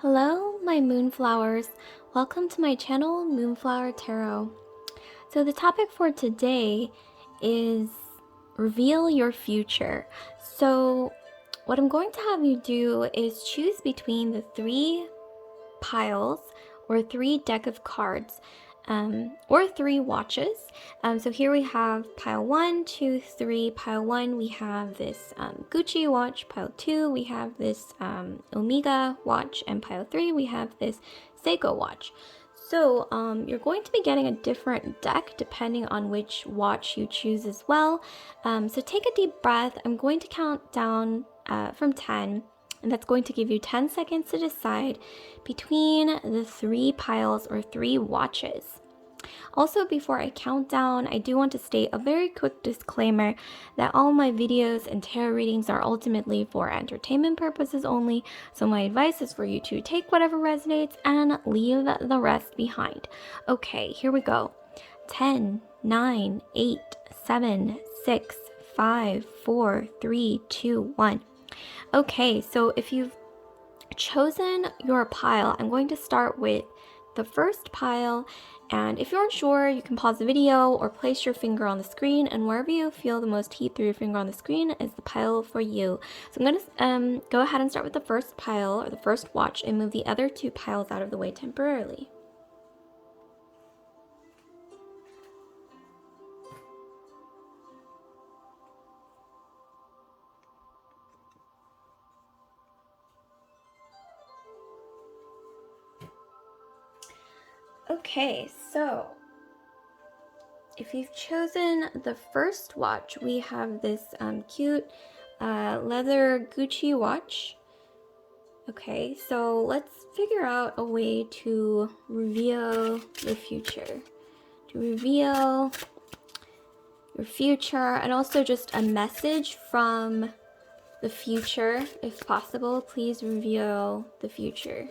Hello, my moonflowers. Welcome to my channel, Moonflower Tarot. So the topic for today is reveal your future. So what I'm going to have you do is choose between the three piles or three deck of cards or three watches. So here we have pile 1, 2, 3. Pile 1 we have this Gucci watch. Pile 2 we have this Omega watch, and pile 3 we have this Seiko watch. So you're going to be getting a different deck depending on which watch you choose as well. So take a deep breath. I'm going to count down from 10. And that's going to give you 10 seconds to decide between the three piles or three watches. Also, before I count down, I do want to state a very quick disclaimer that all my videos and tarot readings are ultimately for entertainment purposes only. So my advice is for you to take whatever resonates and leave the rest behind. Okay, here we go. 10, 9, 8, 7, 6, 5, 4, 3, 2, 1. Okay, so if you've chosen your pile, I'm going to start with the first pile, and if you're unsure, you can pause the video or place your finger on the screen, and wherever you feel the most heat through your finger on the screen is the pile for you. So I'm going to go ahead and start with the first pile or the first watch and move the other two piles out of the way temporarily. Okay, so if you've chosen the first watch, we have this cute leather Gucci watch. Okay, so let's figure out a way to reveal the future. To reveal your future, and also just a message from the future, if possible. Please reveal the future.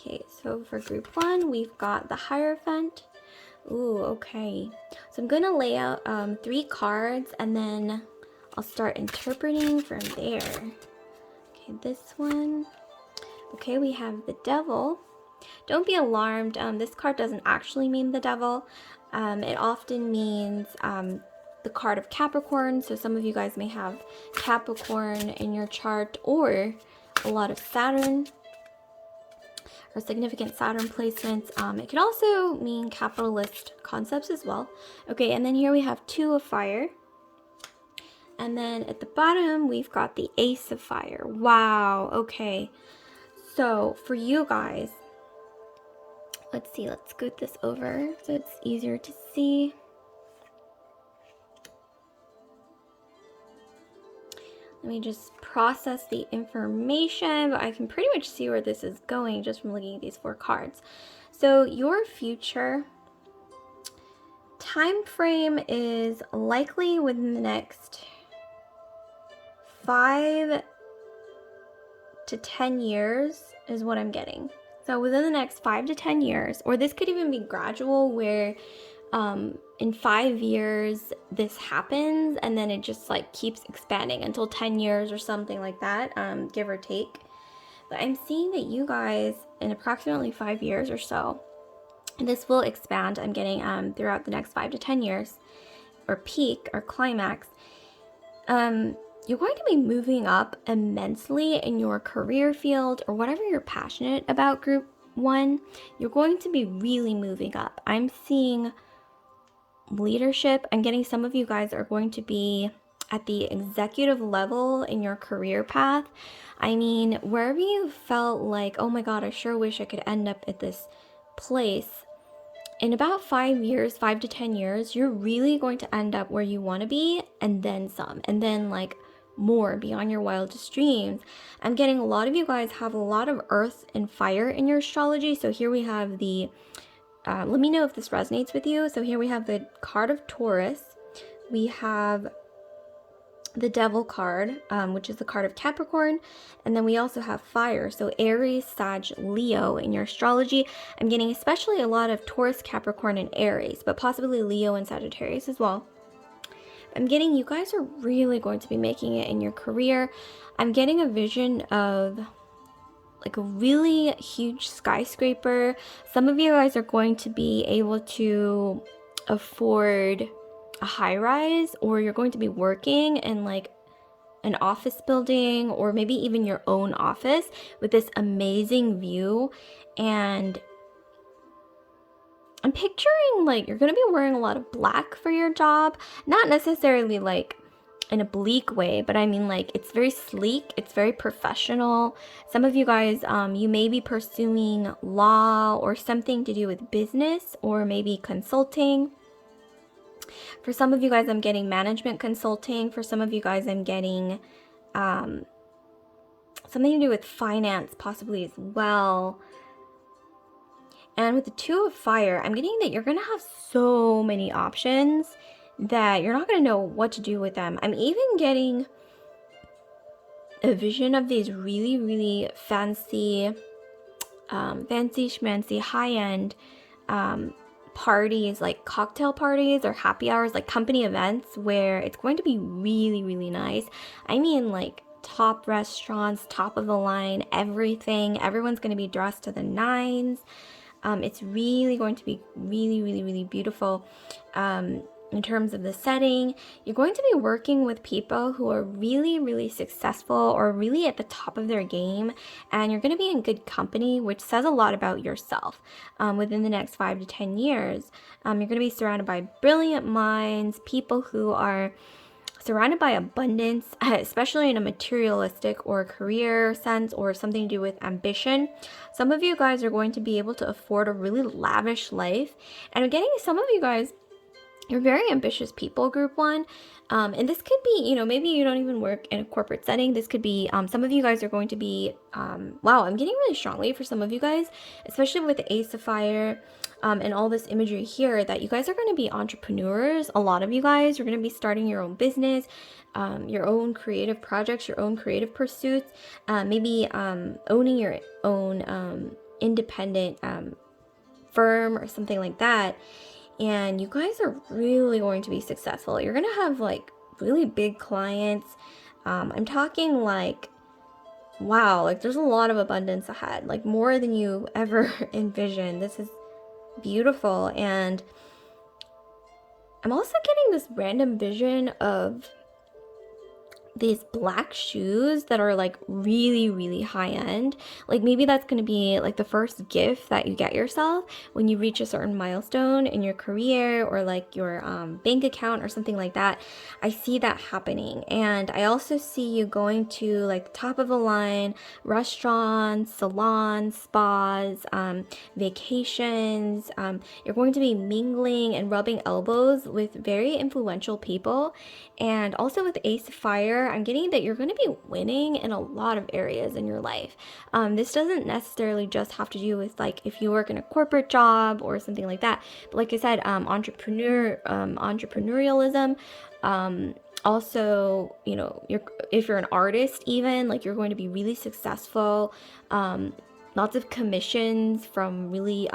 Okay, so for group 1, we've got the Hierophant. Ooh, okay. So I'm going to lay out 3 cards, and then I'll start interpreting from there. Okay, this one. Okay, we have the Devil. Don't be alarmed. This card doesn't actually mean the devil. It often means the card of Capricorn. So some of you guys may have Capricorn in your chart, or a lot of Saturn, or significant Saturn placements. It could also mean capitalist concepts as well. Okay, and then here we have 2 of Fire. And then at the bottom, we've got the Ace of Fire. Wow, okay. So for you guys, let's see, let's scoot this over so it's easier to see. Let me just process the information, but I can pretty much see where this is going just from looking at these 4 cards. So your future time frame is likely within the next 5 to 10 years is what I'm getting. So within the next 5 to 10 years, or this could even be gradual, where in 5 years this happens, and then it just like keeps expanding until 10 years or something like that, give or take. But I'm seeing that you guys, in approximately 5 years or so, this will expand. I'm getting throughout the next 5 to 10 years, or peak or climax. You're going to be moving up immensely in your career field or whatever you're passionate about, group 1. You're going to be really moving up. I'm seeing leadership. I'm getting some of you guys are going to be at the executive level in your career path. I mean, wherever you felt like, oh my god, I sure wish I could end up at this place, in about 5 years, 5 to 10 years, you're really going to end up where you want to be, and then some, and then like more beyond your wildest dreams. I'm getting a lot of you guys have a lot of earth and fire in your astrology. So here we have the let me know if this resonates with you. So here we have the card of Taurus. We have the Devil card, which is the card of Capricorn. And then we also have fire. So Aries, Sag, Leo in your astrology. I'm getting especially a lot of Taurus, Capricorn, and Aries, but possibly Leo and Sagittarius as well. I'm getting you guys are really going to be making it in your career. I'm getting a vision of like a really huge skyscraper. Some of you guys are going to be able to afford a high rise, or you're going to be working in like an office building, or maybe even your own office with this amazing view. And I'm picturing like you're going to be wearing a lot of black for your job, not necessarily like in a bleak way, but I mean like it's very sleek, it's very professional. Some of you guys, you may be pursuing law or something to do with business, or maybe consulting. For some of you guys, I'm getting management consulting. For some of you guys, I'm getting something to do with finance possibly as well. And with the Two of Fire, I'm getting that you're going to have so many options that you're not going to know what to do with them. I'm even getting a vision of these really, really fancy schmancy, high-end parties, like cocktail parties or happy hours, like company events, where it's going to be really, really nice. I mean, like top restaurants, top of the line, everything. Everyone's going to be dressed to the nines. It's really going to be really, really, really beautiful. In terms of the setting, you're going to be working with people who are really, really successful or really at the top of their game, and you're going to be in good company, which says a lot about yourself. Within the next 5 to 10 years, you're going to be surrounded by brilliant minds, people who are surrounded by abundance, especially in a materialistic or career sense, or something to do with ambition. Some of you guys are going to be able to afford a really lavish life, and I'm getting some of you guys, you're very ambitious people, group one. And this could be, maybe you don't even work in a corporate setting. This could be, some of you guys are going to be, wow, I'm getting really strongly for some of you guys, especially with the Ace of Fire, and all this imagery here, that you guys are going to be entrepreneurs. A lot of you guys are going to be starting your own business, your own creative projects, your own creative pursuits, maybe owning your own independent firm or something like that. And you guys are really going to be successful. You're going to have like really big clients. I'm talking like, wow, like there's a lot of abundance ahead, like more than you ever envisioned. This is beautiful. And I'm also getting this random vision of these black shoes that are like really, really high end. Like maybe that's going to be like the first gift that you get yourself when you reach a certain milestone in your career, or like your bank account or something like that. I see that happening. And I also see you going to like top of the line restaurants, salons, spas, vacations. You're going to be mingling and rubbing elbows with very influential people. And also with Ace of Fire, I'm getting that you're going to be winning in a lot of areas in your life. This doesn't necessarily just have to do with like if you work in a corporate job or something like that. But like I said, entrepreneurialism. Also, if you're an artist, even like you're going to be really successful. Lots of commissions from really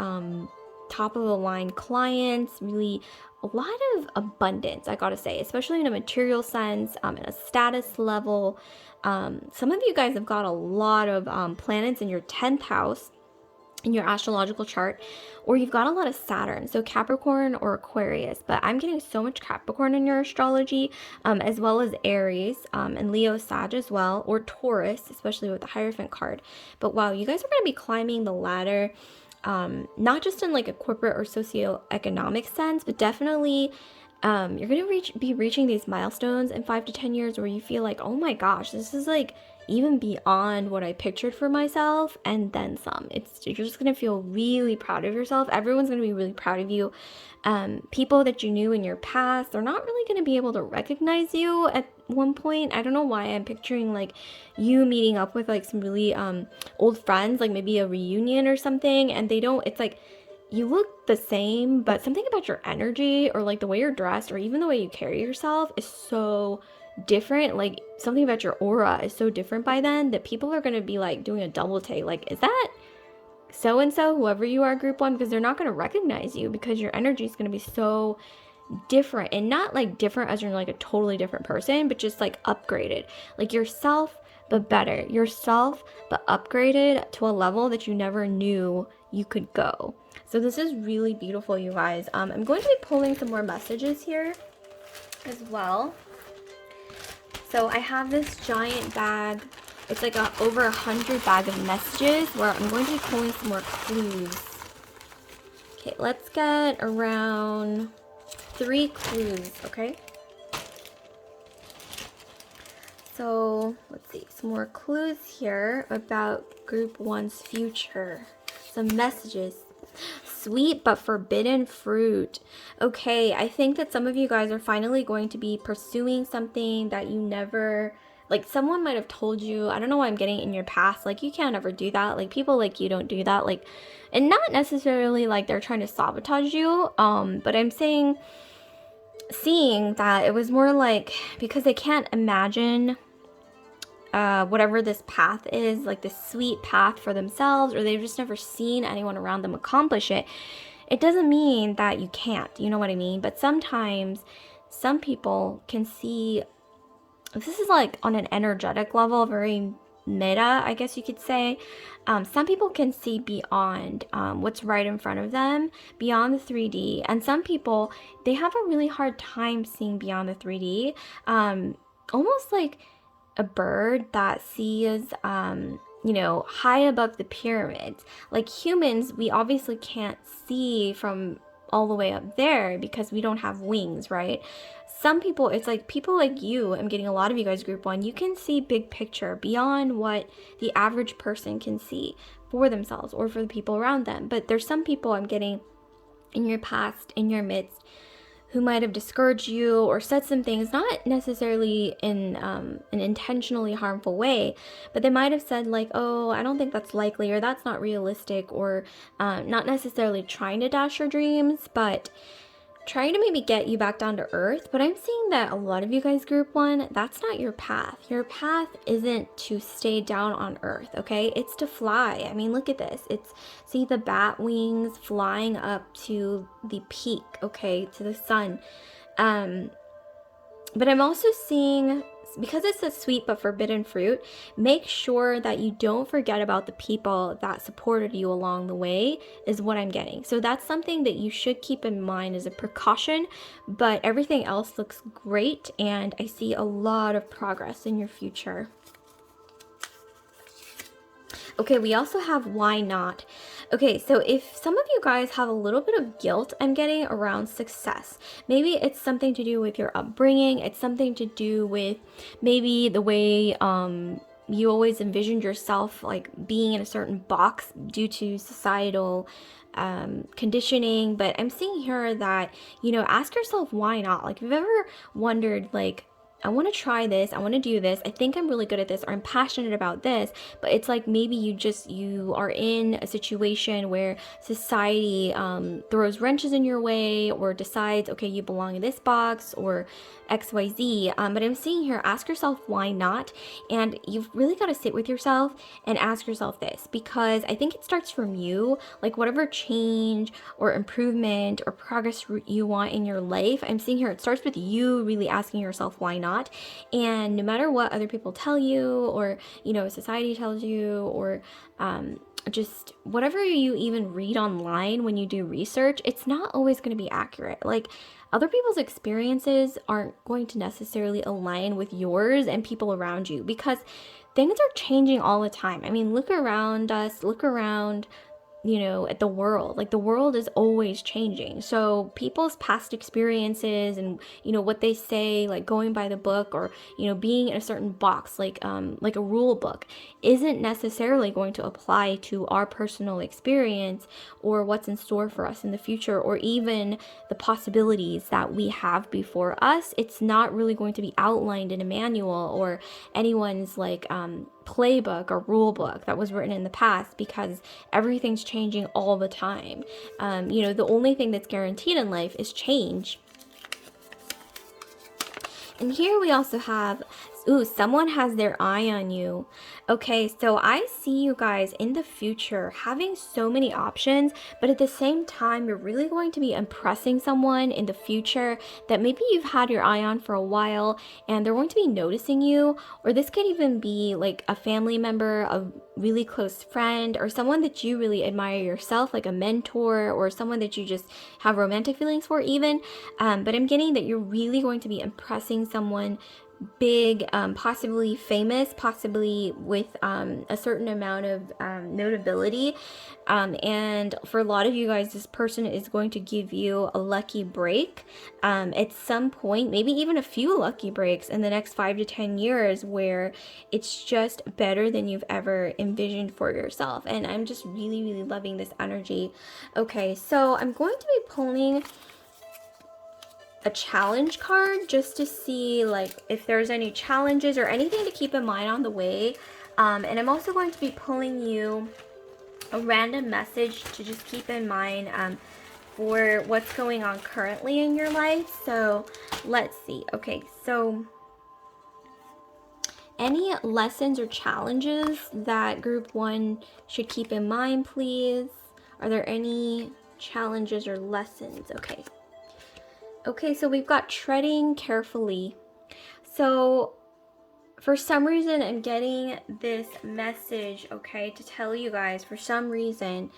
top of the line clients, really a lot of abundance, I gotta say, especially in a material sense, in a status level. Some of you guys have got a lot of planets in your 10th house in your astrological chart, or you've got a lot of Saturn, so Capricorn or Aquarius. But I'm getting so much Capricorn in your astrology, as well as Aries, and Leo, Sag as well, or Taurus, especially with the Hierophant card. But wow, you guys are going to be climbing the ladder, not just in like a corporate or socioeconomic sense, but definitely you're going to be reaching these milestones in 5 to 10 years where you feel like, oh my gosh, this is like even beyond what I pictured for myself, and then some. You're just going to feel really proud of yourself. Everyone's going to be really proud of you. People that you knew in your past, they're not really going to be able to recognize you at one point. I don't know why I'm picturing like you meeting up with like some really old friends, like maybe a reunion or something, and it's like you look the same, but something about your energy or like the way you're dressed or even the way you carry yourself is so different. Like something about your aura is so different by then that people are going to be like doing a double take, like, is that so and so, whoever you are, group one? Because they're not going to recognize you because your energy is going to be so different, and not like different as you're like a totally different person, but just like upgraded. Like your self but better. Yourself, but upgraded to a level that you never knew you could go. So this is really beautiful, you guys. I'm going to be pulling some more messages here as well. So I have this giant bag. It's like over 100 bag of messages where I'm going to be pulling some more clues. Okay, let's get around 3 clues, okay? So let's see, some more clues here about group 1's future. Some messages. Sweet but forbidden fruit. Okay, I think that some of you guys are finally going to be pursuing something that you never, like someone might have told you, I don't know why I'm getting it in your past, like you can't ever do that, like people like you don't do that, like, and not necessarily like they're trying to sabotage you, but I'm seeing that it was more like because they can't imagine whatever this path is, like this sweet path for themselves, or they've just never seen anyone around them accomplish it. It doesn't mean that you can't, you know what I mean? But sometimes some people can see, this is like on an energetic level, very meta, I guess you could say. Some people can see beyond what's right in front of them, beyond the 3D. And some people, they have a really hard time seeing beyond the 3D. Almost like a bird that sees, you know, high above the pyramids. Like humans, we obviously can't see from all the way up there because we don't have wings, right? Some people, it's like people like you, I'm getting a lot of you guys group 1, you can see big picture beyond what the average person can see for themselves or for the people around them. But there's some people I'm getting in your past, in your midst, who might have discouraged you or said some things, not necessarily in an intentionally harmful way, but they might have said like, oh, I don't think that's likely, or that's not realistic, or not necessarily trying to dash your dreams, but trying to maybe get you back down to earth. But I'm seeing that a lot of you guys group 1, that's not your path. Your path isn't to stay down on earth, okay? It's to fly. I mean, look at this. It's, see the bat wings flying up to the peak, okay, to the sun. But I'm also seeing, because it's a sweet but forbidden fruit, make sure that you don't forget about the people that supported you along the way, is what I'm getting. So that's something that you should keep in mind as a precaution, but everything else looks great, and I see a lot of progress in your future. Okay, we also have why not. Okay, so if some of you guys have a little bit of guilt I'm getting around success, maybe it's something to do with your upbringing, it's something to do with maybe the way you always envisioned yourself like being in a certain box due to societal conditioning. But I'm seeing here that, you know, ask yourself why not. Like if you've ever wondered like, I want to try this, I want to do this, I think I'm really good at this, or I'm passionate about this, but it's like maybe you are in a situation where society throws wrenches in your way or decides, okay, you belong in this box or XYZ. But I'm seeing here, ask yourself why not, and you've really got to sit with yourself and ask yourself this, because I think it starts from you, like whatever change or improvement or progress you want in your life. I'm seeing here it starts with you really asking yourself why not. And no matter what other people tell you, or you know, society tells you, or just whatever you even read online when you do research, it's not always going to be accurate. Like other people's experiences aren't going to necessarily align with yours and people around you, because things are changing all the time. I mean, look around us, look around, you know, at the world. Like the world is always changing. So people's past experiences and, you know, what they say, like going by the book, or, you know, being in a certain box, like a rule book, isn't necessarily going to apply to our personal experience or what's in store for us in the future, or even the possibilities that we have before us. It's not really going to be outlined in a manual or anyone's like playbook or rule book that was written in the past, because everything's changing all the time. You know, the only thing that's guaranteed in life is change. And here we also have Ooh, someone has their eye on you. Okay, so I see you guys in the future having so many options, but at the same time, you're really going to be impressing someone in the future that maybe you've had your eye on for a while, and they're going to be noticing you. Or this could even be like a family member, a really close friend, or someone that you really admire yourself, like a mentor, or someone that you just have romantic feelings for even. But I'm getting that you're really going to be impressing someone big, possibly famous, possibly with a certain amount of notability. And for a lot of you guys, this person is going to give you a lucky break at some point, maybe even a few lucky breaks in the next 5 to 10 years, where it's just better than you've ever envisioned for yourself. And I'm just really, really loving this energy. Okay, so I'm going to be pulling a challenge card just to see like if there's any challenges or anything to keep in mind on the way. And I'm also going to be pulling you a random message to just keep in mind for what's going on currently in your life. So let's see. Okay, so any lessons or challenges that group 1 should keep in mind, please? Are there any challenges or lessons? Okay, so we've got treading carefully. So for some reason, I'm getting this message, okay, to tell you guys for some reason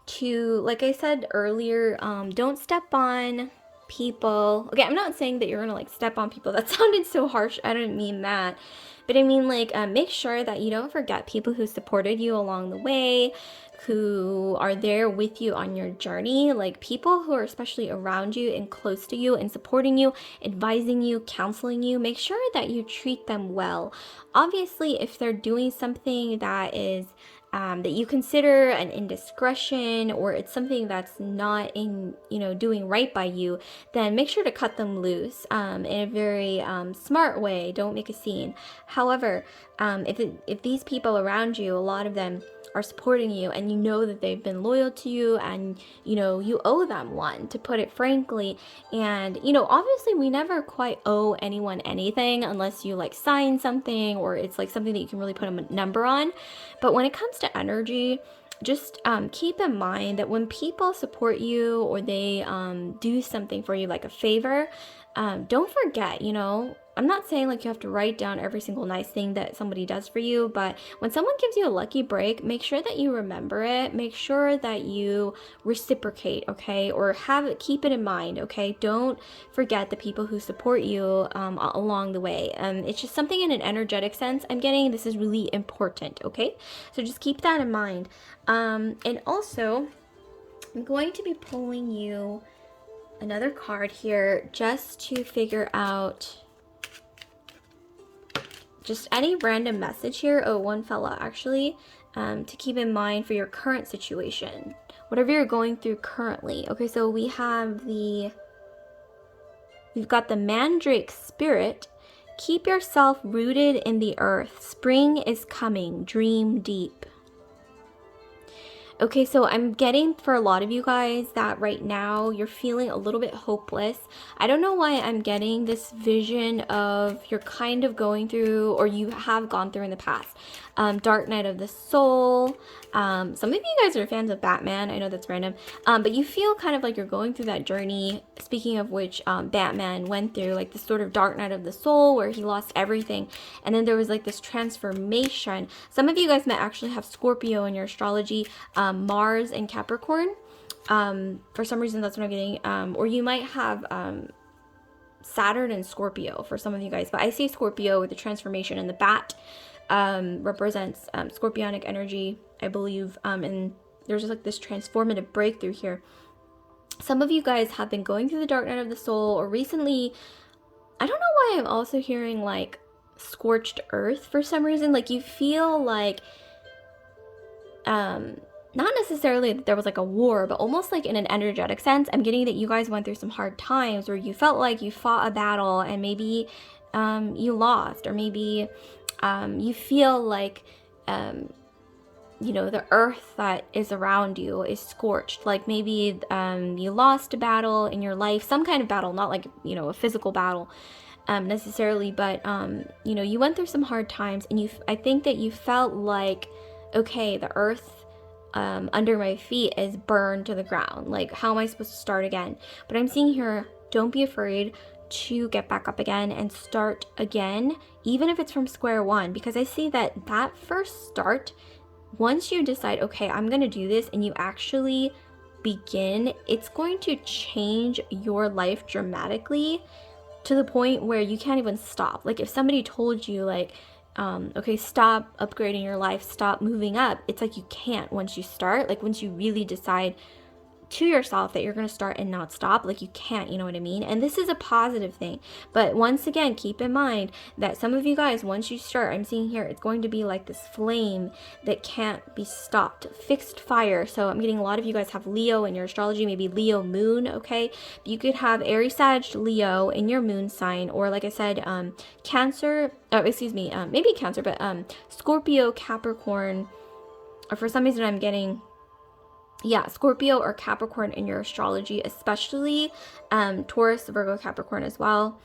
to, like I said earlier, don't step on people. Okay, I'm not saying that you're gonna like step on people. That sounded so harsh. I didn't mean that. But I mean, like, make sure that you don't forget people who supported you along the way, who are there with you on your journey, like people who are especially around you and close to you and supporting you, advising you, counseling you. Make sure that you treat them well. Obviously, if they're doing something that is that you consider an indiscretion, or it's something that's not in, doing right by you, then make sure to cut them loose in a very smart way. Don't make a scene. However, if these people around you, a lot of them are supporting you, and you know that they've been loyal to you, and you owe them one, to put it frankly. And obviously we never quite owe anyone anything unless you like sign something, or it's like something that you can really put a number on. But when it comes to energy, just keep in mind that when people support you, or they do something for you, like a favor, don't forget, I'm not saying like you have to write down every single nice thing that somebody does for you, but when someone gives you a lucky break, make sure that you remember it. Make sure that you reciprocate, okay? Or keep it in mind, okay? Don't forget the people who support you along the way. It's just something in an energetic sense I'm getting. This is really important, okay? So just keep that in mind. And also, I'm going to be pulling you another card here just to figure out just any random message here. Oh, one fella actually, to keep in mind for your current situation, whatever you're going through currently. Okay, so we've got the Mandrake Spirit. Keep yourself rooted in the earth. Spring is coming. Dream deep. Okay, so I'm getting for a lot of you guys that right now you're feeling a little bit hopeless. I don't know why I'm getting this vision of you're kind of going through, or you have gone through in the past, Dark Night of the Soul. Some of you guys are fans of Batman. I know that's random. But you feel kind of like you're going through that journey. Speaking of which, Batman went through like this sort of Dark Night of the Soul where he lost everything. And then there was like this transformation. Some of you guys might actually have Scorpio in your astrology, Mars and Capricorn. For some reason, that's what I'm getting. Or you might have Saturn and Scorpio for some of you guys. But I see Scorpio with the transformation, and the bat represents scorpionic energy, I believe. And there's just like this transformative breakthrough here. Some of you guys have been going through the Dark Night of the Soul, or recently, I don't know why I'm also hearing like scorched earth for some reason. Like you feel like, not necessarily that there was like a war, but almost like in an energetic sense, I'm getting that you guys went through some hard times where you felt like you fought a battle and maybe you lost, or maybe you feel like the earth that is around you is scorched. Like maybe you lost a battle in your life, some kind of battle, not like a physical battle. necessarily, but you know, you went through some hard times, and I think that you felt like, okay, the earth under my feet is burned to the ground. Like, how am I supposed to start again? But I'm seeing here, don't be afraid to get back up again and start again, even if it's from square one, because I see that first start, once you decide, okay, I'm gonna do this, and you actually begin, it's going to change your life dramatically, to the point where you can't even stop. Like, if somebody told you, like, okay, stop upgrading your life, stop moving up, it's like you can't once you start. Like, once you really decide to yourself that you're going to start and not stop, like, you can't, you know what I mean? And this is a positive thing. But once again, keep in mind that some of you guys, once you start, I'm seeing here, it's going to be like this flame that can't be stopped, fixed fire. So I'm getting a lot of you guys have Leo in your astrology, maybe Leo moon, okay? You could have Aries, Sag, Leo in your moon sign, or like I said, Cancer, maybe Cancer, but Scorpio, Capricorn, or for some reason I'm getting, yeah, Scorpio or Capricorn in your astrology, especially Taurus, Virgo, Capricorn as well.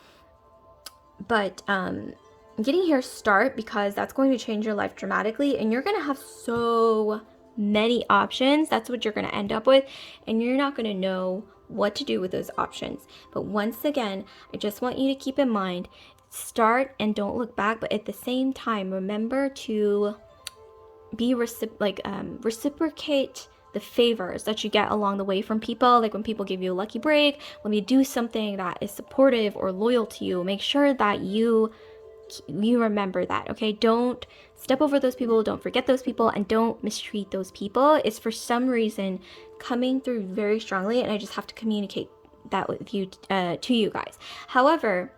But I'm getting here start, because that's going to change your life dramatically, and you're going to have so many options. That's what you're going to end up with, and you're not going to know what to do with those options. But once again, I just want you to keep in mind, start and don't look back, but at the same time, remember to be reciprocate the favors that you get along the way from people. Like, when people give you a lucky break, when they do something that is supportive or loyal to you, make sure that you remember that, okay? Don't step over those people, don't forget those people, and don't mistreat those people. It's for some reason coming through very strongly, and I just have to communicate that with you, to you guys. However,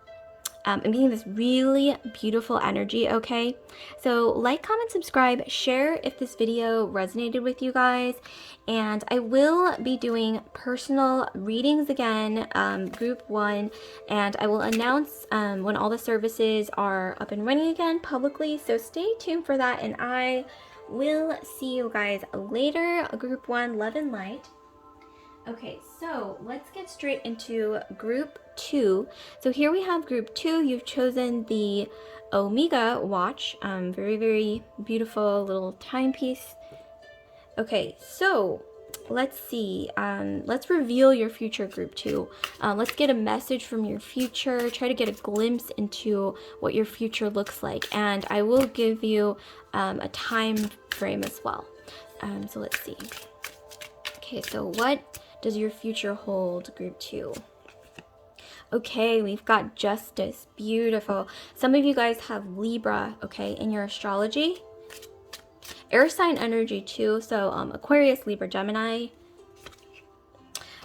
I'm getting this really beautiful energy, okay? So like, comment, subscribe, share if this video resonated with you guys. And I will be doing personal readings again, group 1. And I will announce when all the services are up and running again publicly. So stay tuned for that. And I will see you guys later. Group 1, love and light. Okay, so let's get straight into group 2. So here we have group 2. You've chosen the Omega watch. Very, very beautiful little timepiece. Okay, so let's see. Let's reveal your future, group 2. Let's get a message from your future. Try to get a glimpse into what your future looks like. And I will give you a time frame as well. So let's see. Okay, so what does your future hold, group 2? Okay, we've got Justice. Beautiful. Some of you guys have Libra, okay, in your astrology. Air sign energy too, so Aquarius, Libra, Gemini.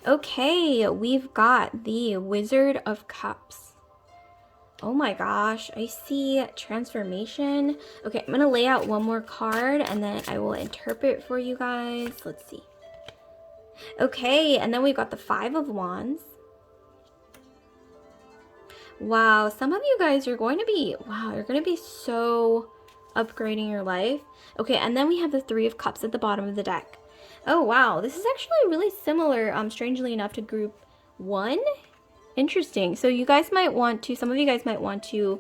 Okay, we've got the Wizard of Cups. Oh my gosh, I see transformation. Okay, I'm going to lay out one more card, and then I will interpret for you guys. Let's see. Okay, and then we've got the Five of Wands. Wow, some of you guys, you're going to be so upgrading your life. Okay, and then we have the Three of Cups at the bottom of the deck. Oh, wow, this is actually really similar, strangely enough, to group 1. Interesting. So you guys might want to, some of you guys might want to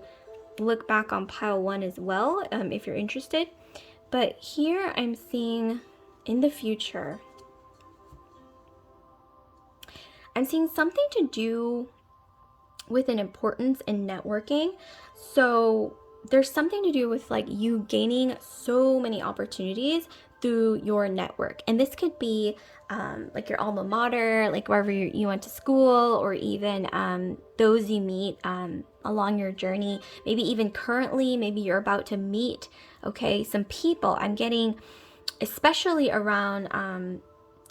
look back on pile 1 as well, if you're interested. But here I'm seeing in the future, I'm seeing something to do with an importance in networking. So there's something to do with like you gaining so many opportunities through your network. And this could be like your alma mater, like wherever you went to school, or even those you meet along your journey. Maybe even currently, maybe you're about to meet, okay, some people. I'm getting especially around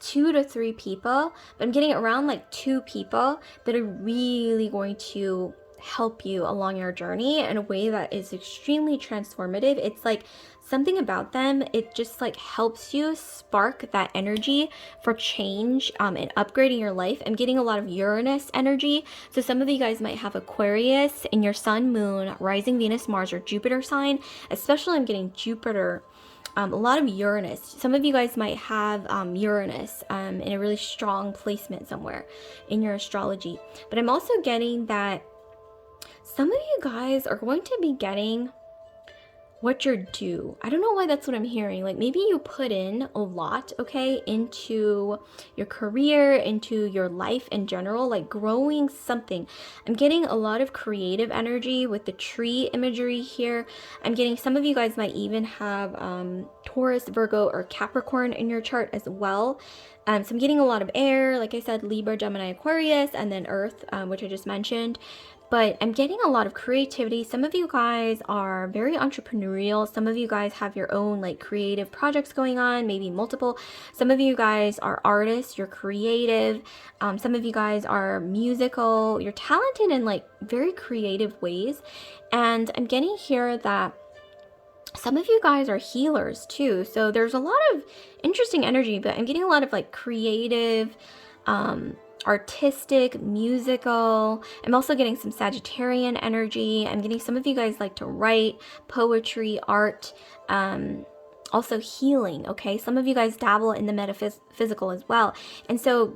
2 to 3 people, but I'm getting around like 2 people that are really going to help you along your journey in a way that is extremely transformative. It's like something about them, it just like helps you spark that energy for change and upgrading your life. I'm getting a lot of Uranus energy. So some of you guys might have Aquarius in your sun, moon, rising, Venus, Mars, or Jupiter sign. Especially I'm getting Jupiter. A lot of Uranus. Some of you guys might have Uranus in a really strong placement somewhere in your astrology. But I'm also getting that some of you guys are going to be getting what you're due. I don't know why that's what I'm hearing. Like maybe you put in a lot, okay, into your career, into your life in general, like growing something. I'm getting a lot of creative energy with the tree imagery here. I'm getting some of you guys might even have Taurus, Virgo, or Capricorn in your chart as well. So I'm getting a lot of air, like I said, Libra, Gemini, Aquarius, and then Earth, which I just mentioned. But I'm getting a lot of creativity. Some of you guys are very entrepreneurial. Some of you guys have your own like creative projects going on, maybe multiple. Some of you guys are artists, you're creative. Some of you guys are musical. You're talented in like very creative ways. And I'm getting here that some of you guys are healers too. So there's a lot of interesting energy, but I'm getting a lot of like creative, artistic, musical. I'm also getting some Sagittarian energy. I'm getting some of you guys like to write, poetry, art, also healing, okay? Some of you guys dabble in the metaphysical as well. And so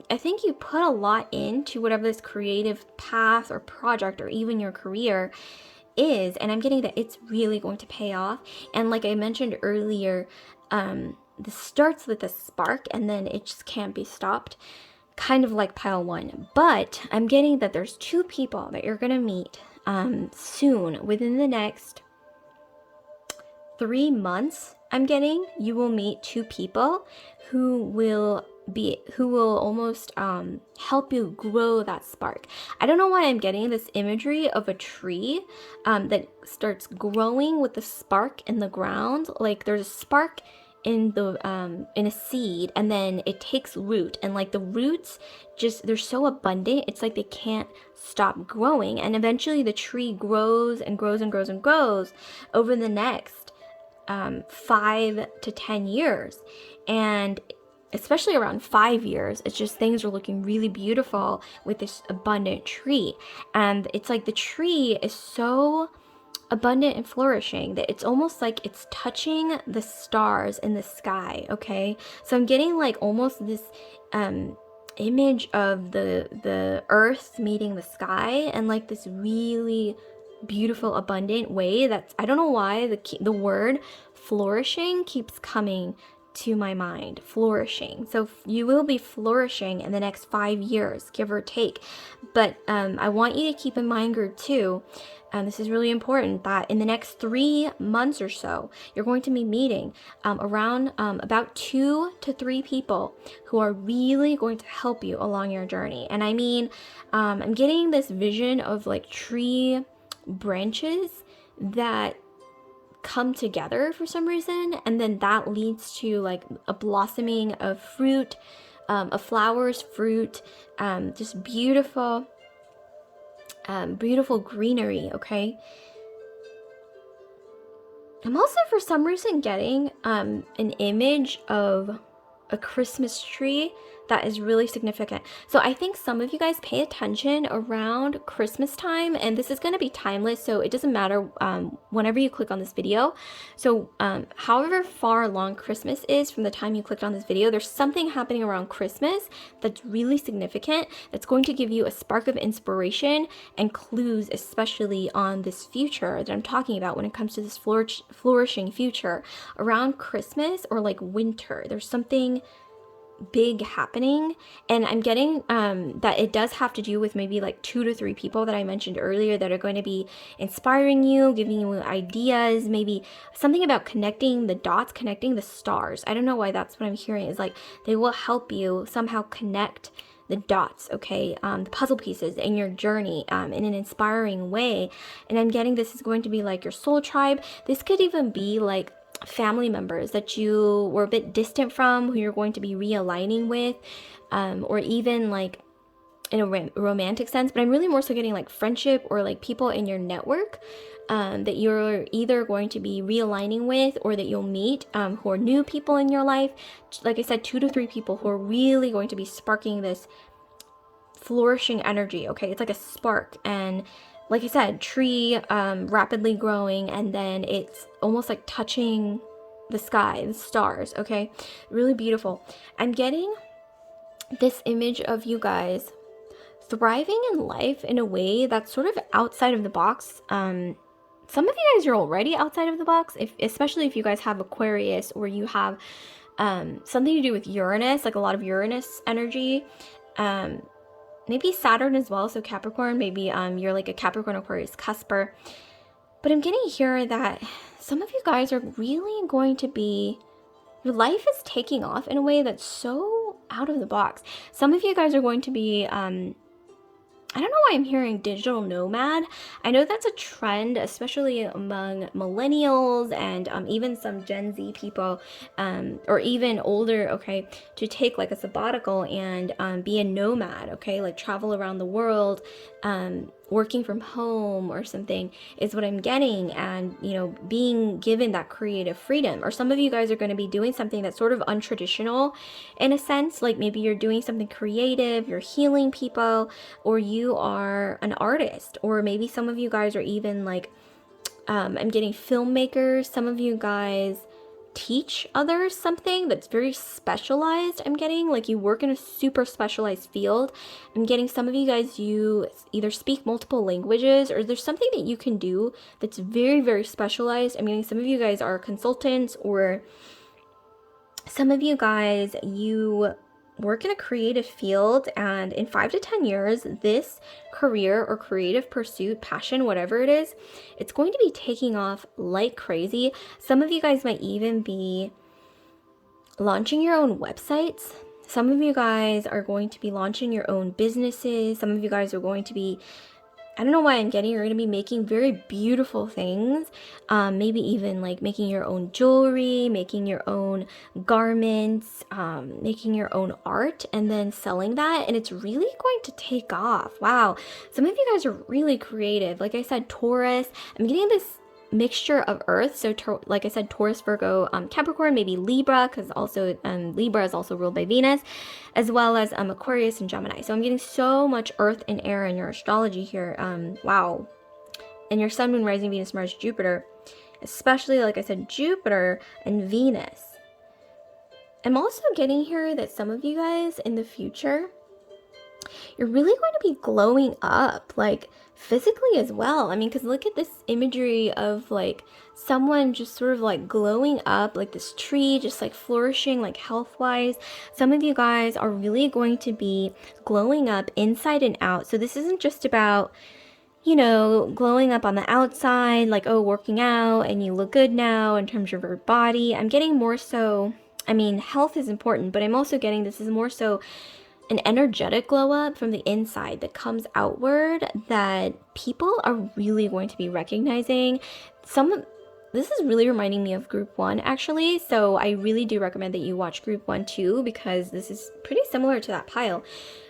I think you put a lot into whatever this creative path or project or even your career is, and I'm getting that it's really going to pay off. And like I mentioned earlier, this starts with a spark and then it just can't be stopped, kind of like pile one. But I'm getting that there's two people that you're gonna meet soon, within the next 3 months. I'm getting you will meet two people who will almost help you grow that spark. I don't know why I'm getting this imagery of a tree that starts growing with the spark in the ground. Like there's a spark in a seed, and then it takes root, and like the roots they're so abundant, it's like they can't stop growing, and eventually the tree grows and grows and grows and grows over the next 5 to 10 years. And especially around 5 years, it's just things are looking really beautiful with this abundant tree. And it's like the tree is so abundant and flourishing that it's almost like it's touching the stars in the sky, okay? So I'm getting like almost this image of the earth meeting the sky, and like this really beautiful abundant way. That's, I don't know why the word flourishing keeps coming to my mind. Flourishing. So you will be flourishing in the next 5 years, give or take. But I want you to keep in mind, group 2, this is really important, that in the next 3 months or so, you're going to be meeting around about 2 to 3 people who are really going to help you along your journey. And I mean, I'm getting this vision of like tree branches that come together for some reason, and then that leads to like a blossoming of fruit, of flowers, fruit, just beautiful greenery, okay? I'm also for some reason getting an image of a Christmas tree that is really significant. So I think some of you guys pay attention around Christmas time, and this is going to be timeless, so it doesn't matter whenever you click on this video. So however far along Christmas is from the time you clicked on this video, there's something happening around Christmas that's really significant, that's going to give you a spark of inspiration and clues, especially on this future that I'm talking about when it comes to this flourishing future around Christmas or like winter. There's something big happening, and I'm getting that it does have to do with maybe like 2 to 3 people that I mentioned earlier that are going to be inspiring you, giving you ideas, maybe something about connecting the dots, connecting the stars. I don't know why that's what I'm hearing, is like they will help you somehow connect the dots, okay, the puzzle pieces in your journey in an inspiring way. And I'm getting this is going to be like your soul tribe. This could even be like family members that you were a bit distant from, who you're going to be realigning with, or even like in a romantic sense. But I'm really more so getting like friendship or like people in your network that you're either going to be realigning with or that you'll meet who are new people in your life. Like I said, 2 to 3 people who are really going to be sparking this flourishing energy, okay? It's like a spark, and like I said, tree rapidly growing, and then it's almost like touching the sky, the stars, okay? Really beautiful. I'm getting this image of you guys thriving in life in a way that's sort of outside of the box. Some of you guys are already outside of the box, especially if you guys have Aquarius or you have something to do with Uranus, like a lot of Uranus energy. Maybe Saturn as well, so Capricorn. Maybe you're like a Capricorn Aquarius cusper. But I'm getting here that some of you guys are really going to be, your life is taking off in a way that's so out of the box. Some of you guys are going to be, I don't know why I'm hearing digital nomad. I know that's a trend, especially among millennials and even some Gen Z people, or even older, okay, to take like a sabbatical and be a nomad, okay, like travel around the world, working from home or something is what I'm getting, and you know, being given that creative freedom. Or some of you guys are going to be doing something that's sort of untraditional in a sense, like maybe you're doing something creative, you're healing people, or you are an artist, or maybe some of you guys are even like I'm getting filmmakers. Some of you guys teach others something that's very specialized. I'm getting like you work in a super specialized field. I'm getting some of you guys, you either speak multiple languages or there's something that you can do that's very, very specialized. I'm getting some of you guys are consultants, or some of you guys, you work in a creative field, and in 5 to 10 years, this career or creative pursuit, passion, whatever it is, it's going to be taking off like crazy. Some of you guys might even be launching your own websites. Some of you guys are going to be launching your own businesses. Some of you guys are going to be, I don't know why I'm getting, you're going to be making very beautiful things. Maybe even like making your own jewelry, making your own garments, making your own art, and then selling that. And it's really going to take off. Wow. Some of you guys are really creative. Like I said, Taurus, I'm getting this mixture of earth. So like I said, Taurus, Virgo, Capricorn, maybe Libra, because also Libra is also ruled by Venus, as well as Aquarius and Gemini. So I'm getting so much earth and air in your astrology here. Wow. And your sun, moon, rising, Venus, Mars, Jupiter, especially like I said, Jupiter and Venus. I'm also getting here that some of you guys in the future, you're really going to be glowing up, like physically as well. I mean, because look at this imagery of like someone just sort of like glowing up, like this tree just like flourishing, like health wise. Some of you guys are really going to be glowing up inside and out. So this isn't just about, you know, glowing up on the outside, like, oh, working out and you look good now in terms of your body. I'm getting more so, I mean, health is important, but I'm also getting this is more so an energetic glow up from the inside that comes outward that people are really going to be recognizing. This is really reminding me of group 1 actually, so I really do recommend that you watch group 1 too, because this is pretty similar to that pile.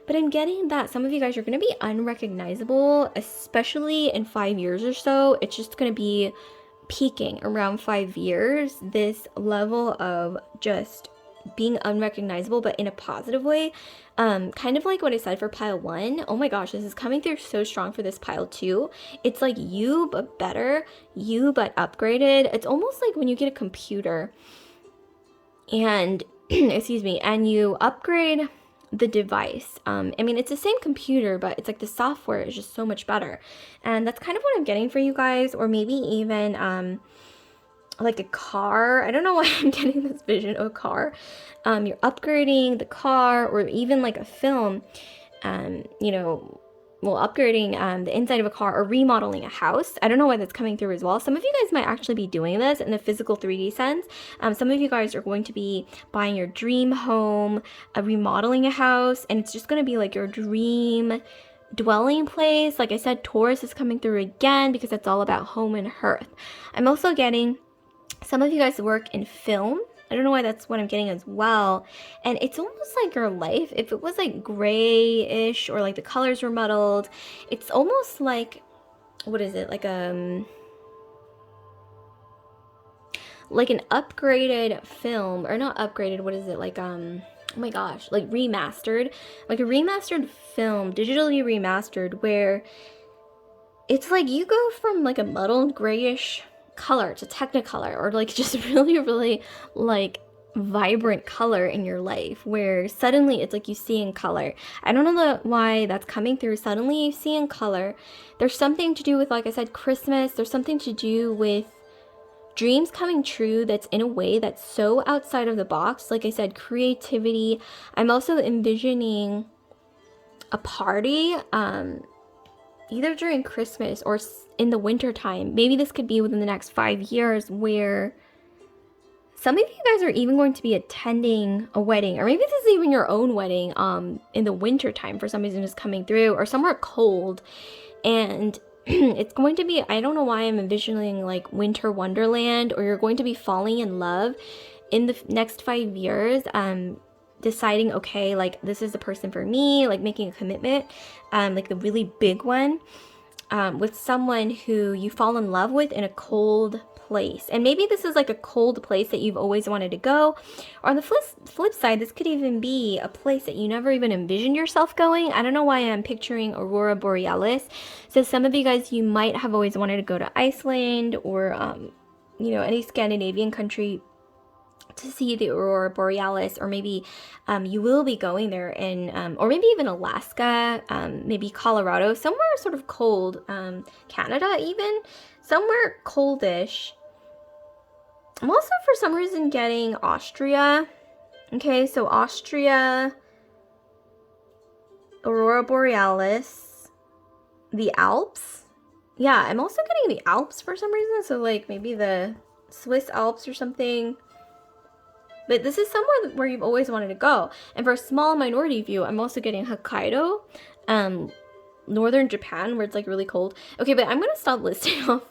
But I'm getting that some of you guys are going to be unrecognizable, especially in 5 years or so. It's just going to be peaking around 5 years, this level of just being unrecognizable, but in a positive way. Kind of like what I said for pile 1. Oh my gosh, this is coming through so strong for this pile 2. It's like you, but better, you, but upgraded. It's almost like when you get a computer and, excuse me, and you upgrade the device. I mean, it's the same computer, but it's like the software is just so much better. And that's kind of what I'm getting for you guys, or maybe even, like a car. I don't know why I'm getting this vision of a car. You're upgrading the car, or even like a film, you know, well, upgrading the inside of a car, or remodeling a house. I don't know why that's coming through as well. Some of you guys might actually be doing this in the physical 3D sense. Some of you guys are going to be buying your dream home, remodeling a house, and it's just going to be like your dream dwelling place. Like I said, Taurus is coming through again because it's all about home and hearth. I'm also getting some of you guys work in film. I don't know why that's what I'm getting as well. And it's almost like your life, if it was like grayish or like the colors were muddled, it's almost like, what is it? Like an upgraded film, or not upgraded, what is it? Like, oh my gosh, like remastered, like a remastered film, digitally remastered, where it's like you go from like a muddled grayish color to technicolor, or like just really, really like vibrant color in your life where suddenly it's like you see in color. I don't know why that's coming through. Suddenly you see in color. There's something to do with, like I said, Christmas. There's something to do with dreams coming true that's in a way that's so outside of the box. Like I said, creativity. I'm also envisioning a party, either during Christmas or in the winter time. Maybe this could be within the next 5 years, where some of you guys are even going to be attending a wedding, or maybe this is even your own wedding in the winter time for some reason, is coming through, or somewhere cold. And it's going to be, I don't know why I'm envisioning like winter wonderland, or you're going to be falling in love in the next 5 years, deciding, okay, like this is the person for me, like making a commitment, like the really big one, with someone who you fall in love with in a cold place. And maybe this is like a cold place that you've always wanted to go. Or on the flip side, this could even be a place that you never even envisioned yourself going. I don't know why I'm picturing Aurora Borealis. So some of you guys, you might have always wanted to go to Iceland, or any Scandinavian country to see the Aurora Borealis, or maybe you will be going there in, or maybe even Alaska, maybe Colorado, somewhere sort of cold, Canada even, somewhere coldish. I'm also for some reason getting Austria. Okay, so Austria, Aurora Borealis, the Alps. Yeah, I'm also getting the Alps for some reason, so like maybe the Swiss Alps or something. But this is somewhere where you've always wanted to go. And for a small minority view, I'm also getting Hokkaido, northern Japan, where it's like really cold. Okay, but I'm going to stop listing off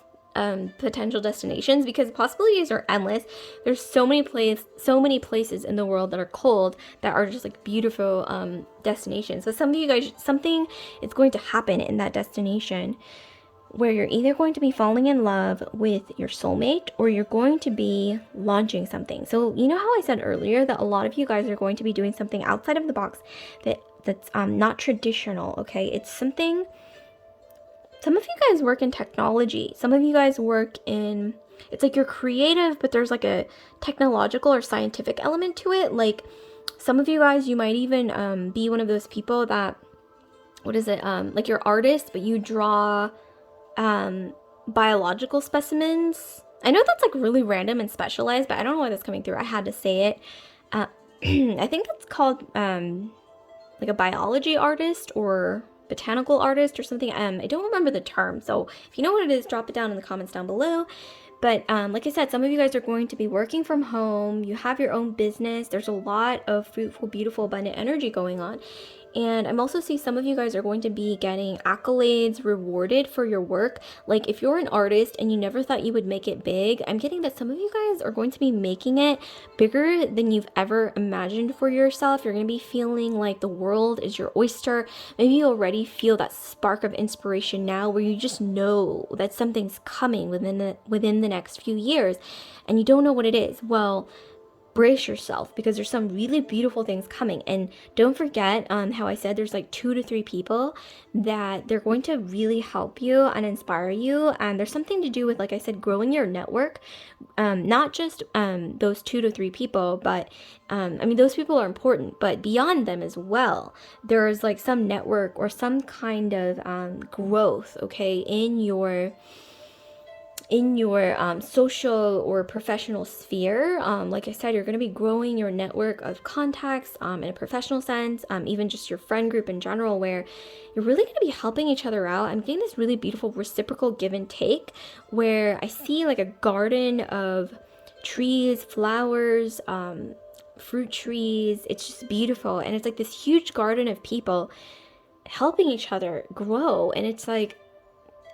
potential destinations, because possibilities are endless. There's so many places in the world that are cold that are just like beautiful destinations. So some of you guys, something is going to happen in that destination where you're either going to be falling in love with your soulmate, or you're going to be launching something. So you know how I said earlier that a lot of you guys are going to be doing something outside of the box that's not traditional, okay? It's something, some of you guys work in technology. Some of you guys work in, it's like you're creative, but there's like a technological or scientific element to it. Like some of you guys, you might even be one of those people that, like you're artists, but you draw biological specimens. I know that's like really random and specialized, but I don't know why that's coming through. I had to say it. I think that's called like a biology artist or botanical artist or something. I don't remember the term, so if you know what it is, drop it down in the comments down below. But like I said, some of you guys are going to be working from home. You have your own business. There's a lot of fruitful, beautiful, abundant energy going on. And I'm also seeing some of you guys are going to be getting accolades, rewarded for your work. Like if you're an artist and you never thought you would make it big, I'm getting that some of you guys are going to be making it bigger than you've ever imagined for yourself. You're going to be feeling like the world is your oyster. Maybe you already feel that spark of inspiration now, where you just know that something's coming within the next few years and you don't know what it is. Well, brace yourself, because there's some really beautiful things coming. And don't forget how I said there's like 2 to 3 people that they're going to really help you and inspire you. And there's something to do with, like I said, growing your network. Not just those 2 to 3 people, but I mean, those people are important, but beyond them as well, there's like some network or some kind of growth, okay, in your social or professional sphere. Like I said, you're going to be growing your network of contacts in a professional sense, even just your friend group in general, where you're really going to be helping each other out. I'm getting this really beautiful reciprocal give and take, where I see like a garden of trees, flowers, fruit trees. It's just beautiful. And it's like this huge garden of people helping each other grow. And it's like,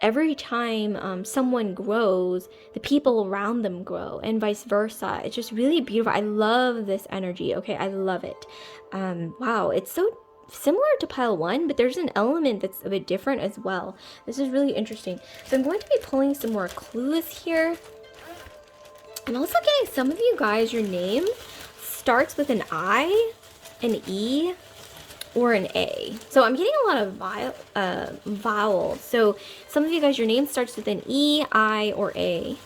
every time someone grows, the people around them grow, and vice versa. It's just really beautiful. I love this energy. Okay, I love it. Wow, it's so similar to pile 1, but there's an element that's a bit different as well. This is really interesting. So I'm going to be pulling some more clues here. I'm also getting some of you guys, your name starts with an I, an E, or an A. So I'm getting a lot of vowels. So some of you guys, your name starts with an E, I, or A.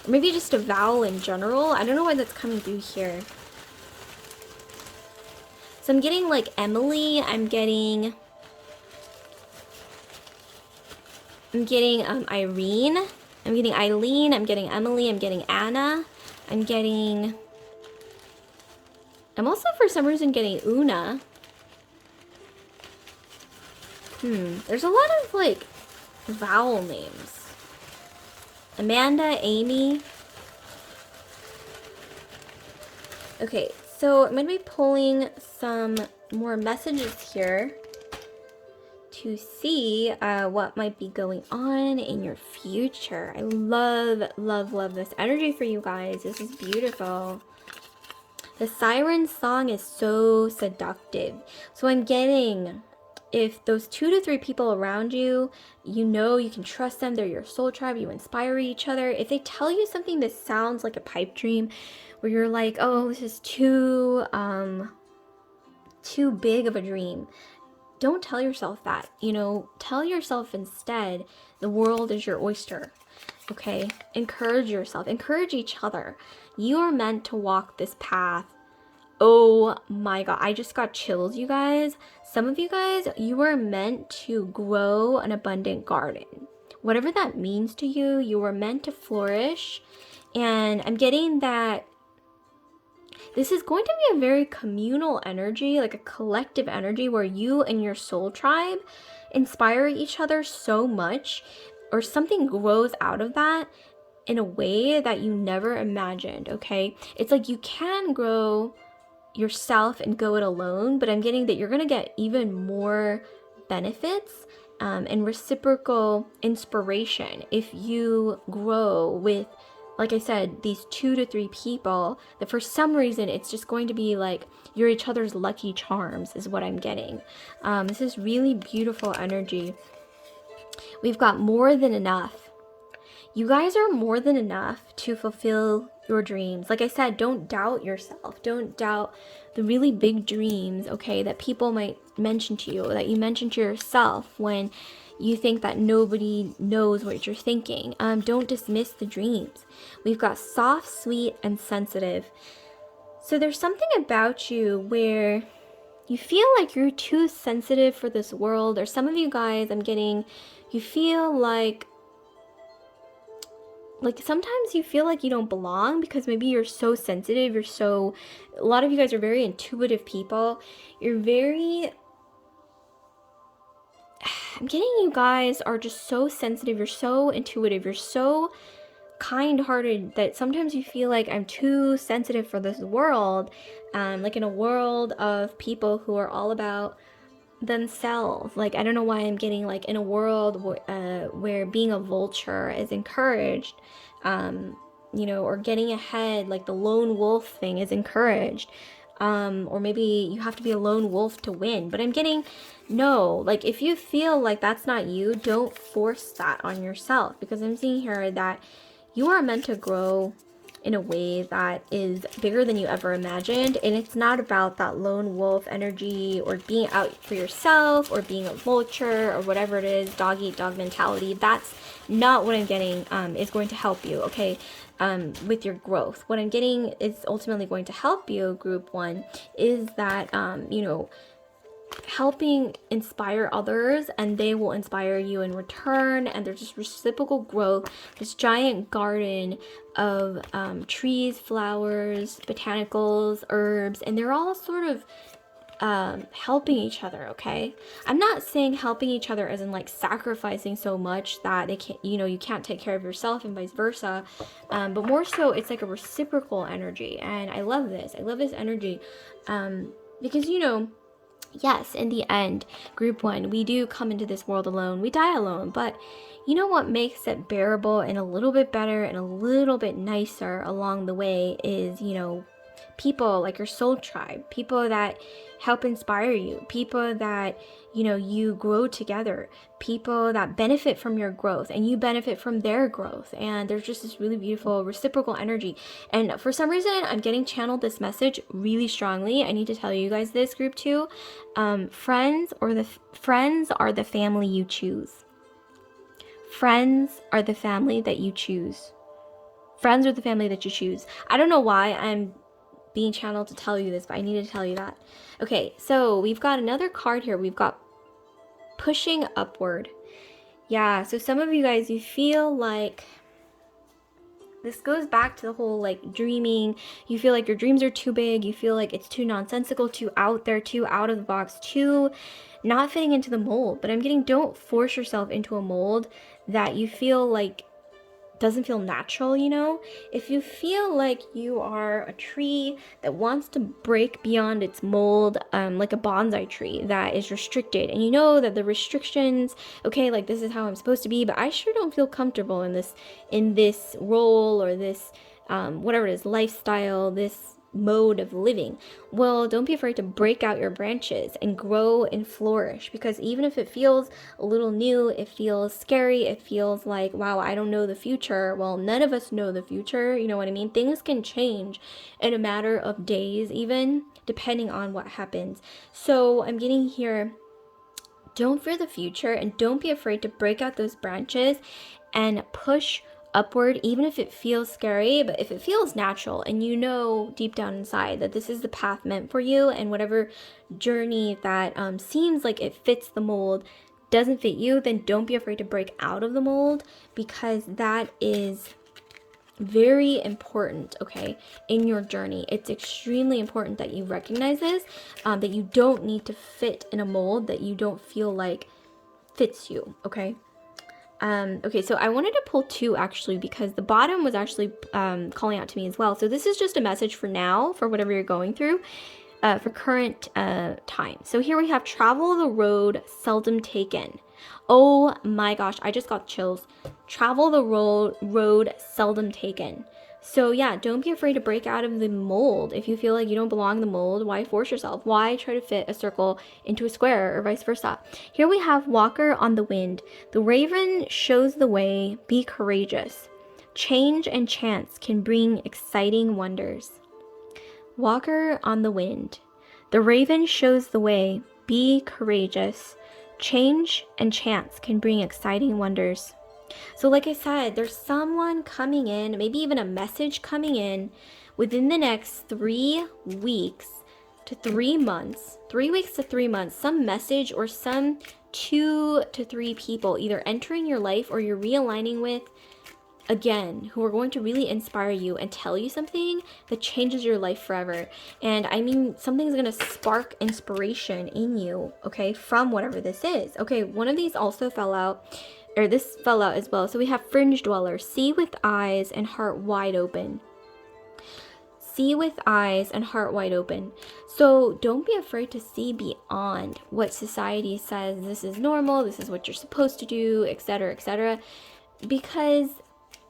Or maybe just a vowel in general. I don't know why that's coming through here. So I'm getting like Emily. I'm getting Irene. I'm getting Eileen. I'm getting Emily. I'm getting Anna. I'm also for some reason getting Una. There's a lot of like vowel names. Amanda, Amy. Okay, so I'm going to be pulling some more messages here to see what might be going on in your future. I love, love, love this energy for you guys. This is beautiful. The siren song is so seductive. So I'm getting, if those 2 to 3 people around you, you know you can trust them, they're your soul tribe, you inspire each other. If they tell you something that sounds like a pipe dream, where you're like, oh, this is too big of a dream, don't tell yourself that. You know, tell yourself instead, the world is your oyster. Okay? Encourage yourself. Encourage each other. You are meant to walk this path. Oh my god, I just got chills, you guys. Some of you guys, you are meant to grow an abundant garden. Whatever that means to you, you are meant to flourish. And I'm getting that this is going to be a very communal energy, like a collective energy where you and your soul tribe inspire each other so much, or something grows out of that in a way that you never imagined, okay? It's like you can grow yourself and go it alone, but I'm getting that you're going to get even more benefits and reciprocal inspiration if you grow with, like I said, these 2 to 3 people that for some reason it's just going to be like you're each other's lucky charms is what I'm getting. This is really beautiful energy. We've got more than enough. You guys are more than enough to fulfill your dreams. Like I said, don't doubt yourself. Don't doubt the really big dreams, okay, that people might mention to you, that you mention to yourself when you think that nobody knows what you're thinking. Don't dismiss the dreams. We've got soft, sweet, and sensitive. So there's something about you where you feel like you're too sensitive for this world, or some of you guys, I'm getting, you feel like sometimes you feel like you don't belong because maybe you're so sensitive, a lot of you guys are very intuitive people. I'm getting you guys are just so sensitive, you're so intuitive, you're so kind-hearted that sometimes you feel like I'm too sensitive for this world, like in a world of people who are all about themselves. Like, I don't know why I'm getting like in a world where being a vulture is encouraged, you know, or getting ahead, like the lone wolf thing is encouraged, or maybe you have to be a lone wolf to win. But I'm getting, no, like if you feel like that's not you, don't force that on yourself, because I'm seeing here that you are meant to grow in a way that is bigger than you ever imagined. And it's not about that lone wolf energy or being out for yourself or being a vulture or whatever it is, dog eat dog mentality. That's not what I'm getting is going to help you, okay, with your growth. What I'm getting is ultimately going to help you, group 1, is that, you know, helping inspire others and they will inspire you in return, and there's just reciprocal growth, this giant garden of trees, flowers, botanicals, herbs, and they're all sort of helping each other, okay? I'm not saying helping each other as in like sacrificing so much that they can't, you know, you can't take care of yourself and vice versa, but more so it's like a reciprocal energy, and I love this. I love this energy because, you know, yes, in the end, group 1, we do come into this world alone. We die alone, but you know what makes it bearable and a little bit better and a little bit nicer along the way is, you know, people like your soul tribe, people that help inspire you, people that, you know, you grow together, people that benefit from your growth and you benefit from their growth. And there's just this really beautiful reciprocal energy. And for some reason, I'm getting channeled this message really strongly. I need to tell you guys this, group 2. Friends are the family you choose. Friends are the family that you choose. friends or the family that you choose. I don't know why I'm being channeled to tell you this, but I need to tell you that. Okay, so we've got another card here. We've got pushing upward. Yeah, so some of you guys, you feel like this goes back to the whole like dreaming. You feel like your dreams are too big. You feel like it's too nonsensical, too out there, too out of the box, too not fitting into the mold. But I'm getting, don't force yourself into a mold that you feel like doesn't feel natural, you know? If you feel like you are a tree that wants to break beyond its mold, like a bonsai tree that is restricted, and you know that the restrictions, okay, like this is how I'm supposed to be, but I sure don't feel comfortable in this role or this whatever it is, lifestyle, this mode of living. Well, don't be afraid to break out your branches and grow and flourish, because even if it feels a little new, it feels scary, it feels like, wow, I don't know the future. Well, none of us know the future, you know what I mean? Things can change in a matter of days, even depending on what happens. So I'm getting here, don't fear the future and don't be afraid to break out those branches and push upward, even if it feels scary. But if it feels natural and you know deep down inside that this is the path meant for you, and whatever journey that seems like it fits the mold doesn't fit you, then don't be afraid to break out of the mold, because that is very important, okay, in your journey. It's extremely important that you recognize this, that you don't need to fit in a mold that you don't feel like fits you, okay? Okay, so I wanted to pull two actually, because the bottom was actually calling out to me as well. So this is just a message for now, for whatever you're going through, for current time. So here we have travel the road seldom taken. Oh my gosh, I just got chills. Travel the road seldom taken. So yeah, don't be afraid to break out of the mold. If you feel like you don't belong in the mold, why force yourself? Why try to fit a circle into a square, or vice versa? Here we have Walker on the wind. The raven shows the way. Be courageous. Change and chance can bring exciting wonders. Walker on the wind. The raven shows the way. Be courageous. Change and chance can bring exciting wonders. So like I said, there's someone coming in, maybe even a message coming in within the next 3 weeks to 3 months, 3 weeks to 3 months, some message or some 2 to 3 people either entering your life or you're realigning with, again, who are going to really inspire you and tell you something that changes your life forever. And I mean, something's going to spark inspiration in you, okay, from whatever this is. Okay, one of these also fell out, or this fell out as well. So we have fringe dweller, see with eyes and heart wide open. See with eyes and heart wide open. So don't be afraid to see beyond what society says this is normal, this is what you're supposed to do, etc., because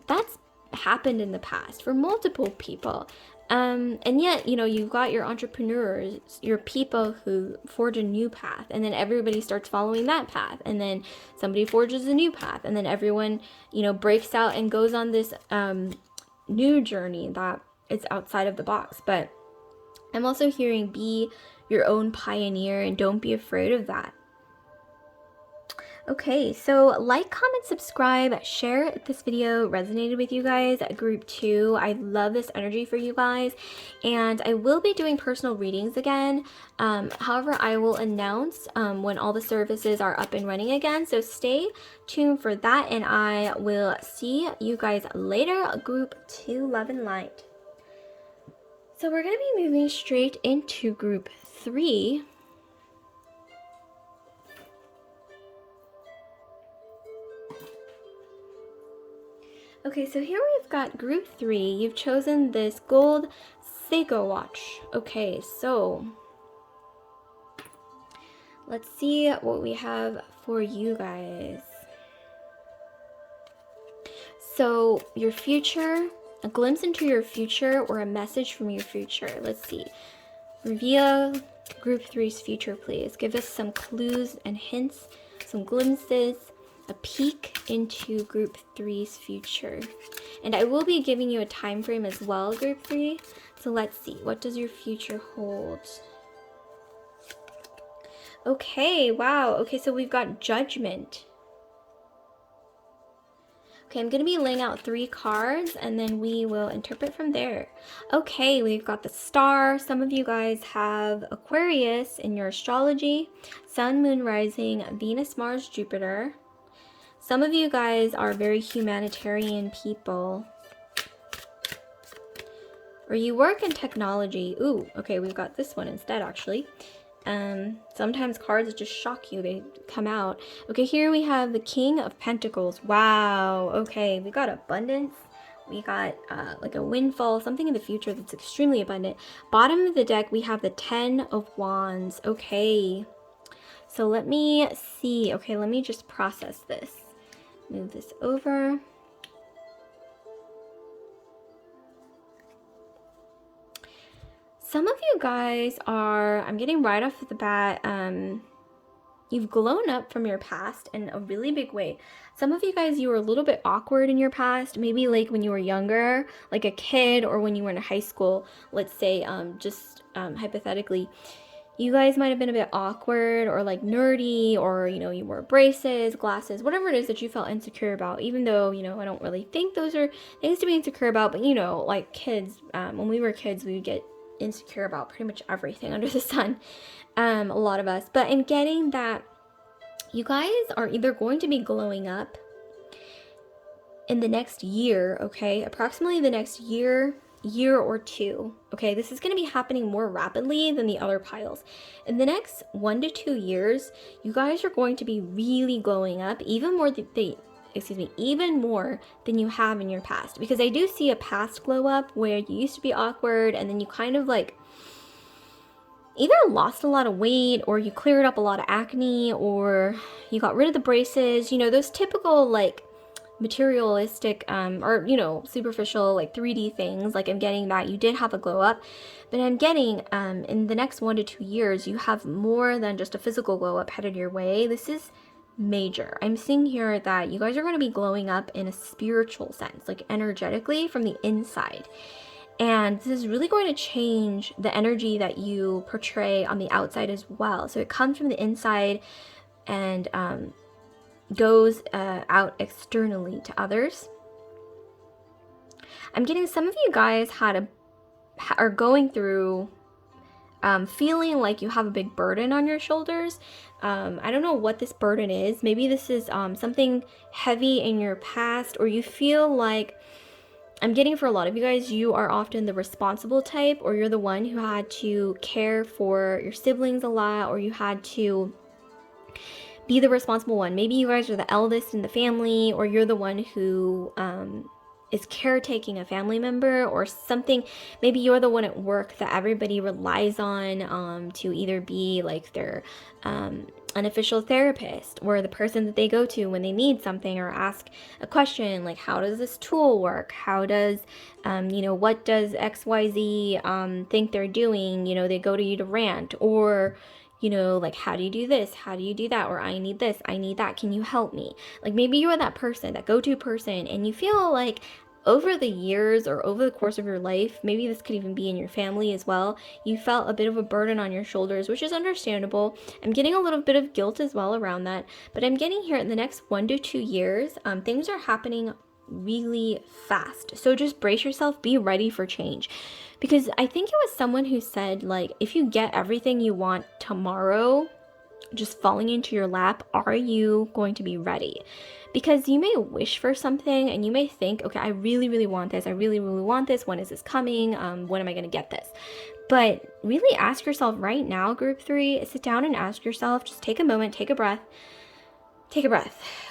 that's happened in the past for multiple people. And yet, you know, you've got your entrepreneurs, your people who forge a new path, and then everybody starts following that path, and then somebody forges a new path, and then everyone, you know, breaks out and goes on this new journey that is outside of the box. But I'm also hearing be your own pioneer and don't be afraid of that. Okay, so like, comment, subscribe, share if this video resonated with you guys. Group 2, I love this energy for you guys, and I will be doing personal readings again. However, I will announce when all the services are up and running again, so stay tuned for that, and I will see you guys later. Group 2, love and light. So we're going to be moving straight into group 3. Okay, so here we've got group 3. You've chosen this gold Seiko watch. Okay, so let's see what we have for you guys. So your future, a glimpse into your future or a message from your future. Let's see. Reveal group 3's future, please. Give us some clues and hints, some glimpses, a peek into group 3's future. And I will be giving you a time frame as well, group 3. So let's see, what does your future hold? Okay, wow. Okay, so we've got judgment. Okay, I'm going to be laying out 3 cards and then we will interpret from there. Okay, we've got the star. Some of you guys have Aquarius in your astrology, Sun, Moon, Rising, Venus, Mars, Jupiter. Some of you guys are very humanitarian people. Or you work in technology. Ooh, okay, we've got this one instead, actually. Sometimes cards just shock you. They come out. Okay, here we have the King of Pentacles. Wow. Okay, we got abundance. We got like a windfall, something in the future that's extremely abundant. Bottom of the deck, we have the 10 of Wands. Okay. So let me see. Okay, let me just process this. Move this over. Some of you guys are, I'm getting right off the bat, you've grown up from your past in a really big way. Some of you guys, you were a little bit awkward in your past, maybe like when you were younger, like a kid, or when you were in high school, let's say, hypothetically. You guys might have been a bit awkward or like nerdy, or, you know, you wore braces, glasses, whatever it is that you felt insecure about, even though, you know, I don't really think those are things to be insecure about, but, you know, like kids, when we were kids, we would get insecure about pretty much everything under the sun, a lot of us. But I'm getting that you guys are either going to be glowing up in the next year, okay, approximately the next year or 2, okay. This is going to be happening more rapidly than the other piles. In the next 1 to 2 years, you guys are going to be really glowing up, even more even more than you have in your past, because I do see a past glow up where you used to be awkward and then you kind of like either lost a lot of weight, or you cleared up a lot of acne, or you got rid of the braces, you know, those typical like materialistic or, you know, superficial like 3D things. Like I'm getting that you did have a glow up, but I'm getting in the next 1 to 2 years, you have more than just a physical glow up headed your way. This is major. I'm seeing here that you guys are going to be glowing up in a spiritual sense, like energetically from the inside. And this is really going to change the energy that you portray on the outside as well. So it comes from the inside and goes out externally to others. I'm getting some of you guys are going through feeling like you have a big burden on your shoulders. I don't know what this burden is. Maybe this is something heavy in your past, or you feel like, I'm getting for a lot of you guys, you are often the responsible type, or you're the one who had to care for your siblings a lot, or you had to be the responsible one. Maybe you guys are the eldest in the family, or you're the one who is caretaking a family member or something. Maybe you're the one at work that everybody relies on to either be like their unofficial therapist, or the person that they go to when they need something or ask a question, like how does this tool work, how does you know, what does XYZ think they're doing, you know, they go to you to rant, or you know, like, how do you do this? How do you do that? Or I need this, I need that. Can you help me? Like maybe you're that person, that go-to person, and you feel like over the years or over the course of your life, maybe this could even be in your family as well, you felt a bit of a burden on your shoulders, which is understandable. I'm getting a little bit of guilt as well around that, but I'm getting here in the next 1 to 2 years, things are happening really fast. So just brace yourself, be ready for change. Because I think it was someone who said, like, if you get everything you want tomorrow just falling into your lap, are you going to be ready? Because you may wish for something and you may think, okay, I really, really want this. I really, really want this. When is this coming? When am I going to get this? But really ask yourself right now, group 3, sit down and ask yourself, just take a moment, take a breath.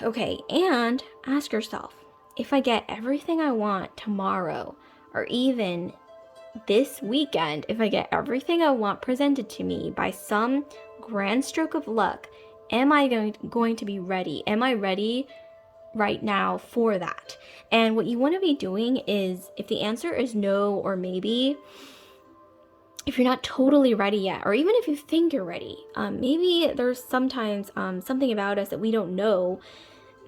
Okay, and ask yourself, if I get everything I want tomorrow, or even this weekend, if I get everything I want presented to me by some grand stroke of luck, am I going to be ready? Am I ready right now for that? And what you want to be doing is, if the answer is no or maybe, if you're not totally ready yet, or even if you think you're ready, maybe there's sometimes something about us that we don't know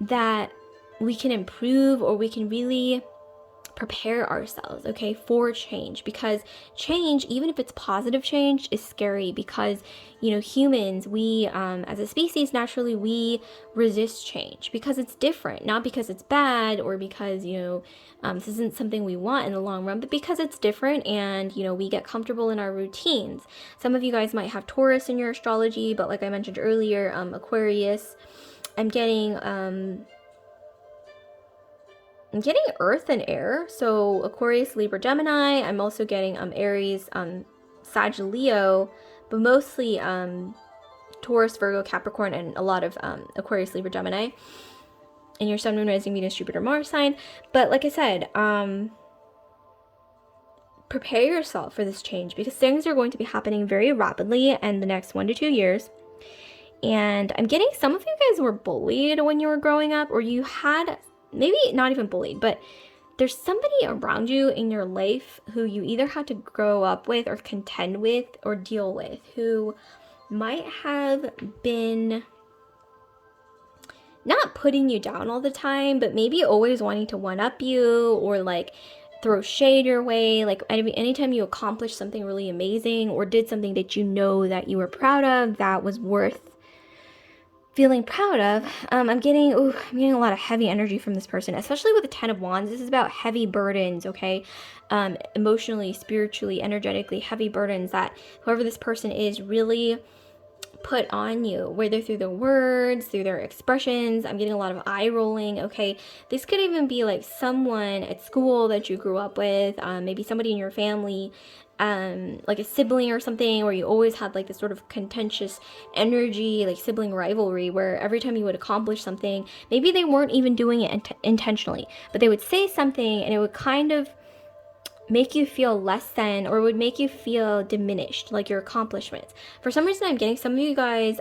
that we can improve, or we can really prepare ourselves, okay, for change, because change, even if it's positive change, is scary because, humans, we, as a species, naturally, we resist change because it's different, not because it's bad or because, this isn't something we want in the long run, but because it's different and, we get comfortable in our routines. Some of you guys might have Taurus in your astrology, but like I mentioned earlier, Aquarius. I'm getting Earth and Air, so Aquarius, Libra, Gemini. I'm also getting Aries, Sag, Leo, but mostly Taurus, Virgo, Capricorn, and a lot of Aquarius, Libra, Gemini in your Sun, Moon, Rising, Venus, Jupiter, Mars sign. But like I said, prepare yourself for this change because things are going to be happening very rapidly in the next 1 to 2 years. And I'm getting some of you guys were bullied when you were growing up, or you had, maybe not even bullied, but there's somebody around you in your life who you either had to grow up with or contend with or deal with, who might have been not putting you down all the time, but maybe always wanting to one-up you or like throw shade your way. Like anytime you accomplished something really amazing or did something that that you were proud of, that was worth feeling proud of, I'm getting a lot of heavy energy from this person, especially with the 10 of Wands. This is about heavy burdens, okay? Emotionally, spiritually, energetically, heavy burdens that whoever this person is really put on you, whether through their words, through their expressions. I'm getting a lot of eye rolling, okay? This could even be like someone at school that you grew up with, maybe somebody in your family, like a sibling or something, where you always had like this sort of contentious energy, like sibling rivalry, where every time you would accomplish something, maybe they weren't even doing it intentionally, but they would say something and it would kind of make you feel less than, or would make you feel diminished, like your accomplishments. For some reason, I'm getting some of you guys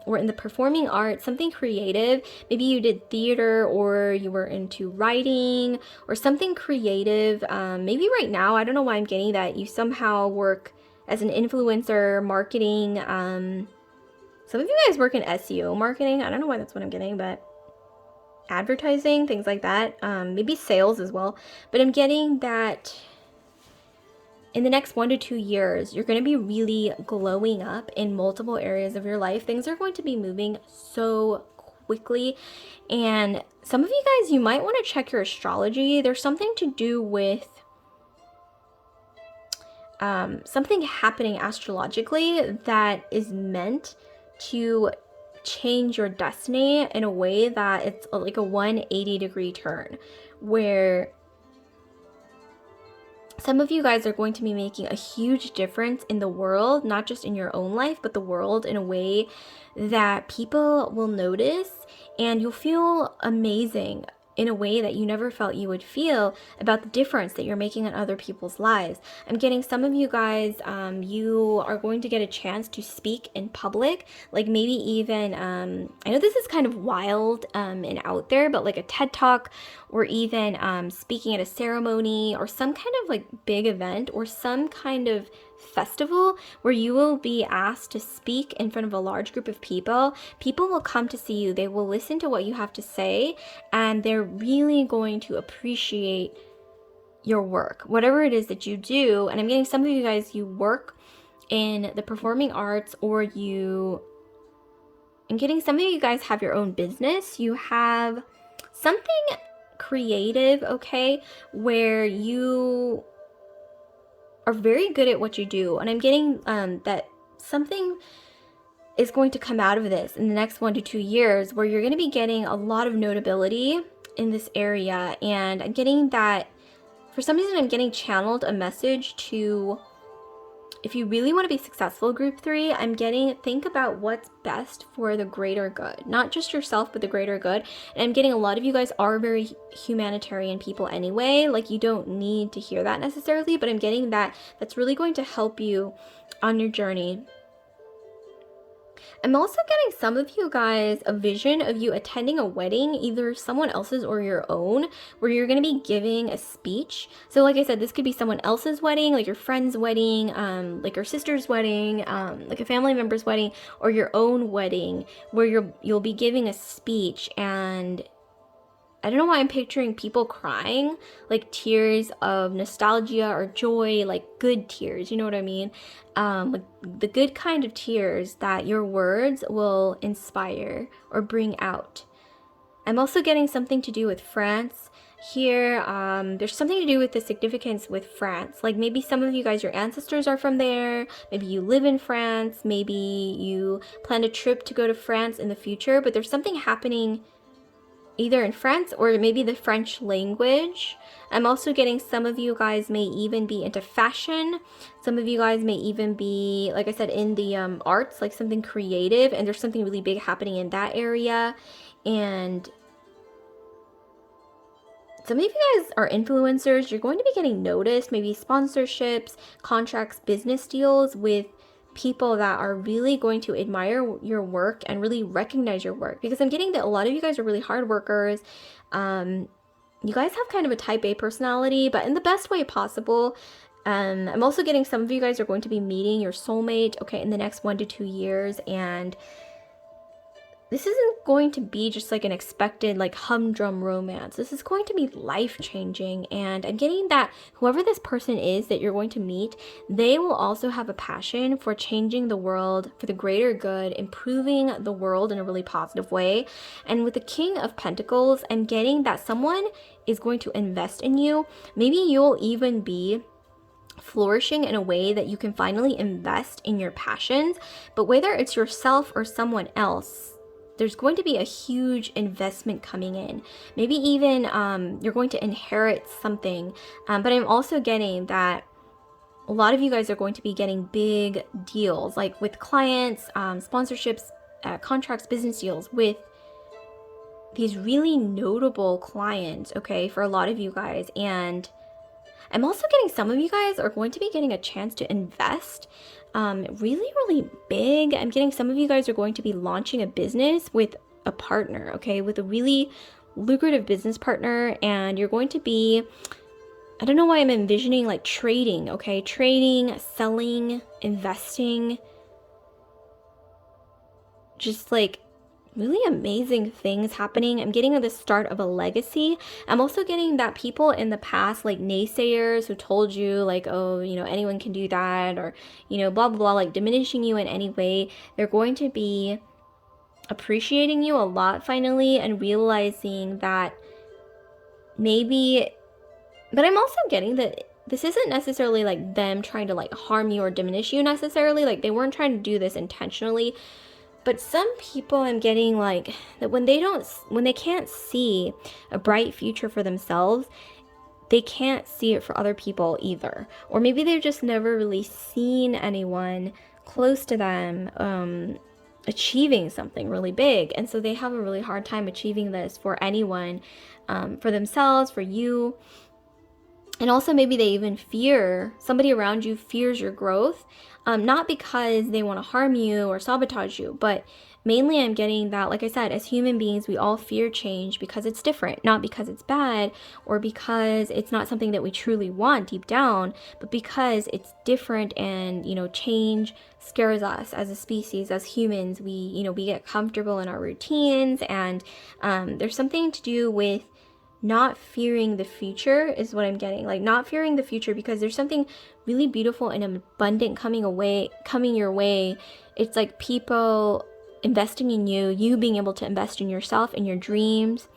were in the performing arts, something creative. Maybe you did theater, or you were into writing, or something creative. Maybe right now, I don't know why I'm getting that, you somehow work as an influencer, marketing. Some of you guys work in SEO marketing. I don't know why that's what I'm getting, but advertising, things like that. Maybe sales as well. But I'm getting that in the next 1 to 2 years, you're going to be really glowing up in multiple areas of your life. Things are going to be moving so quickly. And some of you guys, you might want to check your astrology. There's something to do with something happening astrologically that is meant to change your destiny in a way that it's like a 180-degree turn, where some of you guys are going to be making a huge difference in the world, not just in your own life, but the world, in a way that people will notice, and you'll feel amazing in a way that you never felt you would feel about the difference that you're making in other people's lives. I'm getting some of you guys, you are going to get a chance to speak in public, like maybe even, I know this is kind of wild and out there, but like a TED Talk, or even speaking at a ceremony, or some kind of like big event, or some kind of festival where you will be asked to speak in front of a large group of people. People will come to see you, they will listen to what you have to say, and they're really going to appreciate your work, whatever it is that you do. And I'm getting some of you guys, you work in the performing arts, or I'm getting some of you guys have your own business, you have something creative, okay, where you are very good at what you do. And I'm getting that something is going to come out of this in the next 1 to 2 years, where you're going to be getting a lot of notability in this area. And I'm getting that, for some reason, I'm getting channeled a message to, if you really want to be successful, group 3, I'm getting, think about what's best for the greater good, not just yourself, but the greater good. And I'm getting a lot of you guys are very humanitarian people anyway, like you don't need to hear that necessarily, but I'm getting that that's really going to help you on your journey. I'm also getting some of you guys a vision of you attending a wedding, either someone else's or your own, where you're going to be giving a speech. So like I said, this could be someone else's wedding, like your friend's wedding, like your sister's wedding, like a family member's wedding, or your own wedding, where you'll be giving a speech. And I don't know why I'm picturing people crying, like tears of nostalgia or joy, like good tears, you know what I mean? Like the good kind of tears that your words will inspire or bring out. I'm also getting something to do with France here. There's something to do with the significance with France. Like maybe some of you guys, your ancestors are from there. Maybe you live in France. Maybe you planned a trip to go to France in the future, but there's something happening either in France or maybe the French language. I'm also getting some of you guys may even be into fashion. Some of you guys may even be, like I said, in the arts, like something creative, and there's something really big happening in that area. And some of you guys are influencers. You're going to be getting noticed, maybe sponsorships, contracts, business deals with people that are really going to admire your work and really recognize your work, because I'm getting that a lot of you guys are really hard workers. You guys have kind of a type A personality, but in the best way possible. I'm also getting some of you guys are going to be meeting your soulmate, okay, in the next 1 to 2 years, and this isn't going to be just like an expected like humdrum romance. This is going to be life-changing, and I'm getting that whoever this person is that you're going to meet, they will also have a passion for changing the world for the greater good, improving the world in a really positive way. And with the King of Pentacles, I'm getting that someone is going to invest in you. Maybe you'll even be flourishing in a way that you can finally invest in your passions, but whether it's yourself or someone else, there's going to be a huge investment coming in. Maybe even you're going to inherit something. But I'm also getting that a lot of you guys are going to be getting big deals, like with clients, sponsorships, contracts, business deals with these really notable clients, okay, for a lot of you guys. And I'm also getting some of you guys are going to be getting a chance to invest really, really big. I'm getting some of you guys are going to be launching a business with a partner, okay, with a really lucrative business partner. And you're going to be, I don't know why I'm envisioning like trading, okay, trading, selling, investing, just like really amazing things happening. I'm getting the start of a legacy. I'm also getting that people in the past, like naysayers who told you like, oh, you know, anyone can do that, or, you know, blah, blah, blah, like diminishing you in any way, they're going to be appreciating you a lot finally and realizing that maybe, but I'm also getting that this isn't necessarily like them trying to like harm you or diminish you necessarily. Like they weren't trying to do this intentionally. But some people I'm getting like that when they can't see a bright future for themselves, they can't see it for other people either. Or maybe they've just never really seen anyone close to them achieving something really big. And so they have a really hard time achieving this for anyone, for themselves, for you. And also maybe they even fear, somebody around you fears your growth, not because they want to harm you or sabotage you, but mainly I'm getting that, like I said, as human beings, we all fear change because it's different, not because it's bad or because it's not something that we truly want deep down, but because it's different. And, you know, change scares us as a species, as humans. We get comfortable in our routines, and there's something to do with not fearing the future is what I'm getting. Like not fearing the future because there's something really beautiful and abundant coming your way. It's like people investing in you, you being able to invest in yourself and your dreams,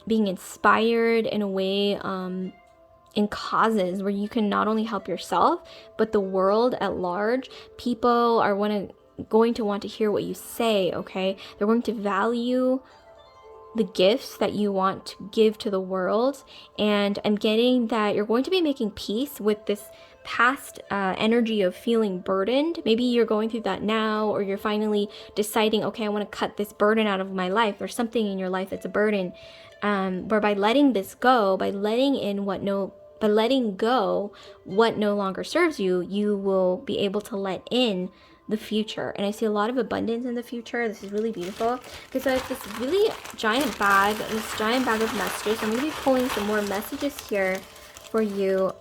being inspired in a way in causes where you can not only help yourself but the world at large. People are going to want to hear what you say, okay? They're going to value the gifts that you want to give to the world. And I'm getting that you're going to be making peace with this past energy of feeling burdened. Maybe you're going through that now, or you're finally deciding, okay, I want to cut this burden out of my life. There's something in your life that's a burden, where by letting this go, by letting go what no longer serves you, you will be able to let in the future. And I see a lot of abundance in the future. This is really beautiful because I have this really giant bag of messages. I'm going to be pulling some more messages here for you.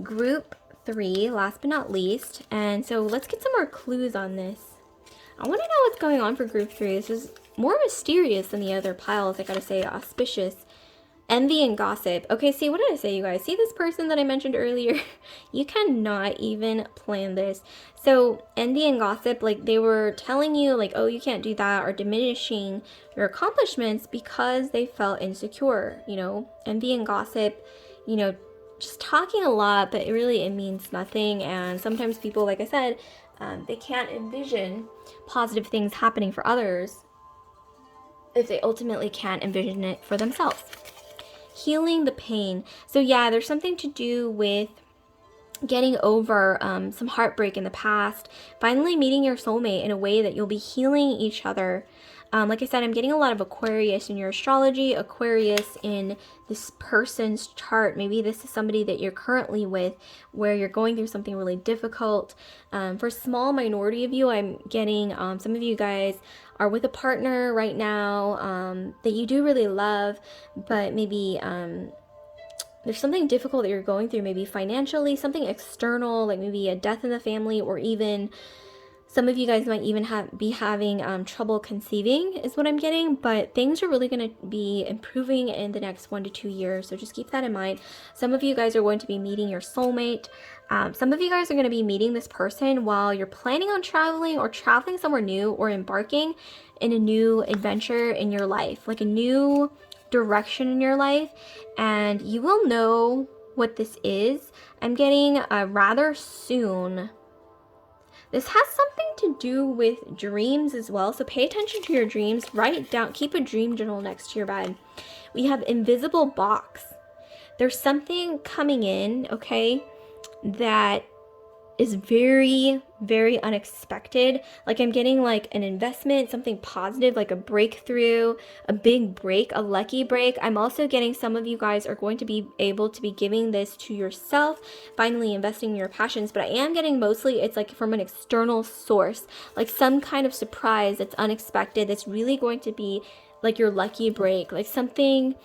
Group 3, last but not least. And so let's get some more clues on this. I want to know what's going on for group 3. This is more mysterious than the other piles, I gotta say. Auspicious. Envy and gossip. Okay, see, what did I say, you guys? See this person that I mentioned earlier? You cannot even plan this. So, envy and gossip, like, they were telling you, like, oh, you can't do that, or diminishing your accomplishments because they felt insecure, you know? Envy and gossip, you know, just talking a lot, but it means nothing. And sometimes people, like I said, they can't envision positive things happening for others if they ultimately can't envision it for themselves. Healing the pain. So yeah, there's something to do with getting over some heartbreak in the past, finally meeting your soulmate in a way that you'll be healing each other. Like I said, I'm getting a lot of Aquarius in your astrology, Aquarius in this person's chart. Maybe this is somebody that you're currently with, where you're going through something really difficult. For a small minority of you, I'm getting some of you guys are with a partner right now that you do really love, but maybe there's something difficult that you're going through, maybe financially, something external, like maybe a death in the family, or even some of you guys might even be having trouble conceiving, is what I'm getting. But things are really going to be improving in the next 1 to 2 years. So just keep that in mind. Some of you guys are going to be meeting your soulmate. Some of you guys are going to be meeting this person while you're planning on traveling, or traveling somewhere new, or embarking in a new adventure in your life, like a new direction in your life. And you will know what this is. I'm getting rather soon. This has something to do with dreams as well, so pay attention to your dreams. Write it down. Keep a dream journal next to your bed. We have invisible box. There's something coming in, okay, that is very, very unexpected. Like, I'm getting like an investment, something positive, like a breakthrough, a big break, a lucky break. I'm also getting some of you guys are going to be able to be giving this to yourself, finally investing in your passions. But I am getting mostly it's like from an external source, like some kind of surprise that's unexpected, that's really going to be like your lucky break, like something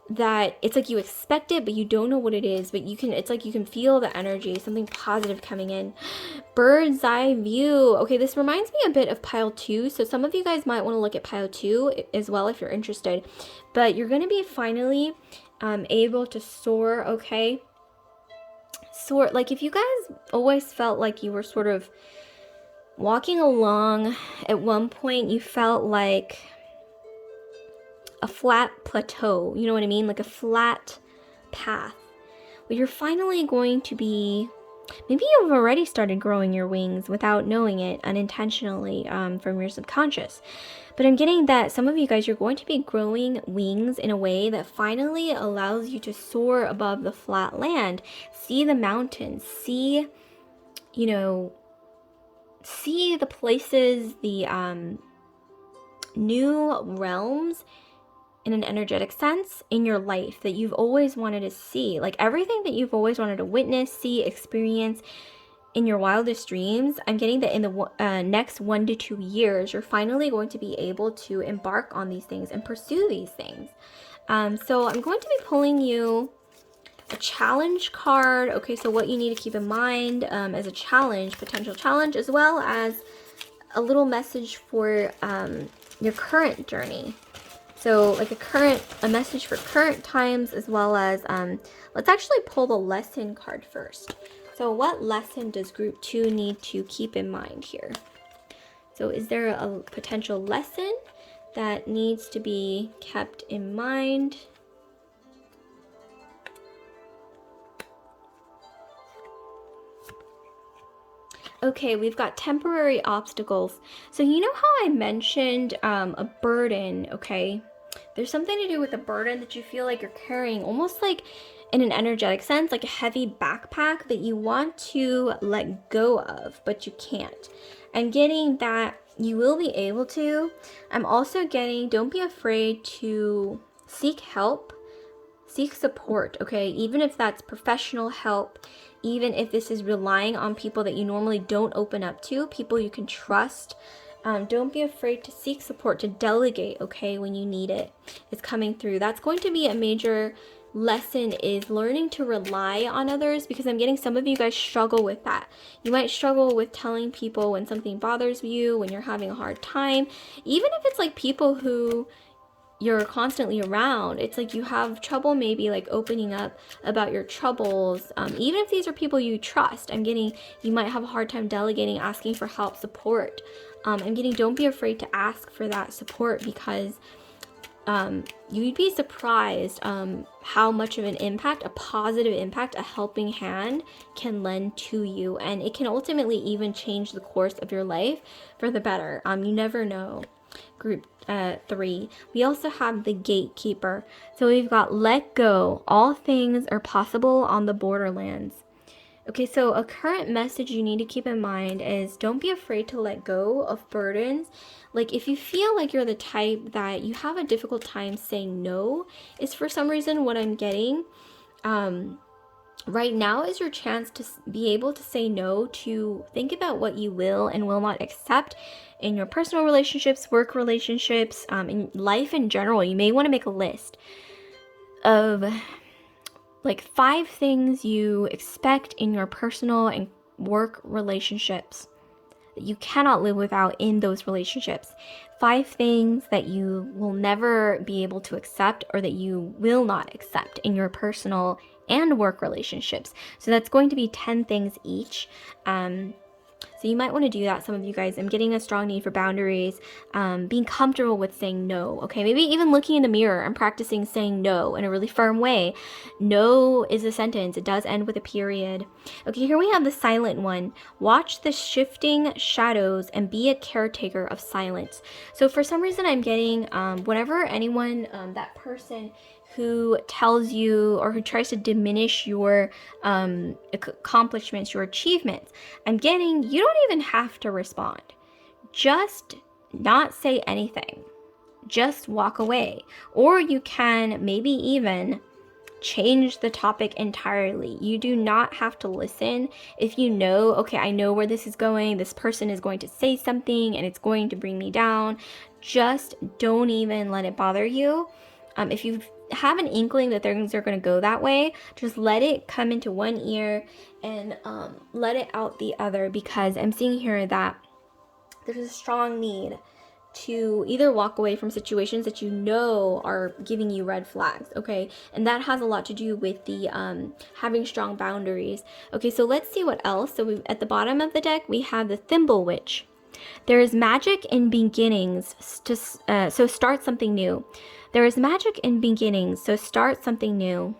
that it's like you expect it, but you don't know what it is, but it's like you can feel the energy, something positive coming in. Bird's eye view. Okay, this reminds me a bit of pile 2, so some of you guys might want to look at pile 2 as well if you're interested. But you're going to be finally able to soar, okay? Soar, like if you guys always felt like you were sort of walking along, at one point you felt like a flat plateau, you know what I mean? Like a flat path. Well, you're finally going to be, maybe you've already started growing your wings without knowing it, unintentionally, from your subconscious. But I'm getting that some of you guys, you're going to be growing wings in a way that finally allows you to soar above the flat land, see the mountains, see, you know, see the places, the new realms in an energetic sense in your life that you've always wanted to see. Like everything that you've always wanted to witness, see, experience in your wildest dreams. I'm getting that in the next 1 to 2 years, you're finally going to be able to embark on these things and pursue these things. So I'm going to be pulling you a challenge card. Okay, so what you need to keep in mind as a challenge, potential challenge, as well as a little message for your current journey. So like a message for current times, as well as, let's actually pull the lesson card first. So what lesson does group 2 need to keep in mind here? So is there a potential lesson that needs to be kept in mind? Okay, we've got temporary obstacles. So you know how I mentioned a burden, okay? There's something to do with a burden that you feel like you're carrying, almost like in an energetic sense, like a heavy backpack that you want to let go of, but you can't. I'm getting that you will be able to. I'm also getting, don't be afraid to seek help, seek support, okay? Even if that's professional help, even if this is relying on people that you normally don't open up to, people you can trust. Don't be afraid to seek support, to delegate, okay, when you need it. It's coming through. That's going to be a major lesson is learning to rely on others, because I'm getting some of you guys struggle with that. You might struggle with telling people when something bothers you, when you're having a hard time, even if it's like people who you're constantly around. It's like you have trouble maybe like opening up about your troubles, even if these are people you trust. I'm getting you might have a hard time delegating, asking for help, support. I'm getting don't be afraid to ask for that support, because you'd be surprised how much of an impact, a positive impact, a helping hand can lend to you, and it can ultimately even change the course of your life for the better. You never know. Group 3, we also have the gatekeeper. So we've got let go. All things are possible on the borderlands. Okay, so a current message you need to keep in mind is don't be afraid to let go of burdens. Like if you feel like you're the type that you have a difficult time saying no, is for some reason what I'm getting. Right now is your chance to be able to say no, to think about what you will and will not accept in your personal relationships, work relationships, in life in general. You may want to make a list of like 5 things you expect in your personal and work relationships that you cannot live without in those relationships. 5 things that you will never be able to accept or that you will not accept in your personal and work relationships. So that's going to be 10 things each. So you might want to do that, some of you guys. I'm getting a strong need for boundaries, being comfortable with saying no, okay? Maybe even looking in the mirror and practicing saying no in a really firm way. No is a sentence. It does end with a period. Okay, here we have the silent one. Watch the shifting shadows and be a caretaker of silence. So for some reason I'm getting, whenever anyone, that person who tells you or who tries to diminish your accomplishments, your achievements, I'm getting you don't even have to respond. Just not say anything. Just walk away. Or you can maybe even change the topic entirely. You do not have to listen if you know, okay, I know where this is going. This person is going to say something and it's going to bring me down. Just don't even let it bother you. If you have an inkling that things are going to go that way, just let it come into one ear and let it out the other, because I'm seeing here that there's a strong need to either walk away from situations that you know are giving you red flags, okay? And that has a lot to do with the having strong boundaries. Okay, so let's see what else. So at the bottom of the deck, we have the Thimble Witch. There is magic in beginnings, so start something new. There is magic in beginnings, so start something new.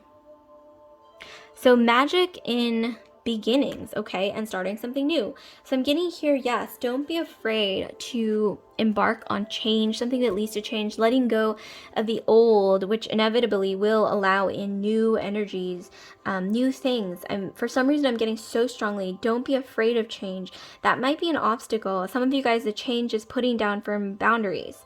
So magic in beginnings, okay, and starting something new. So I'm getting here, yes, don't be afraid to embark on change, something that leads to change, letting go of the old, which inevitably will allow in new energies, new things. For some reason, I'm getting so strongly, don't be afraid of change. That might be an obstacle. Some of you guys, the change is putting down firm boundaries.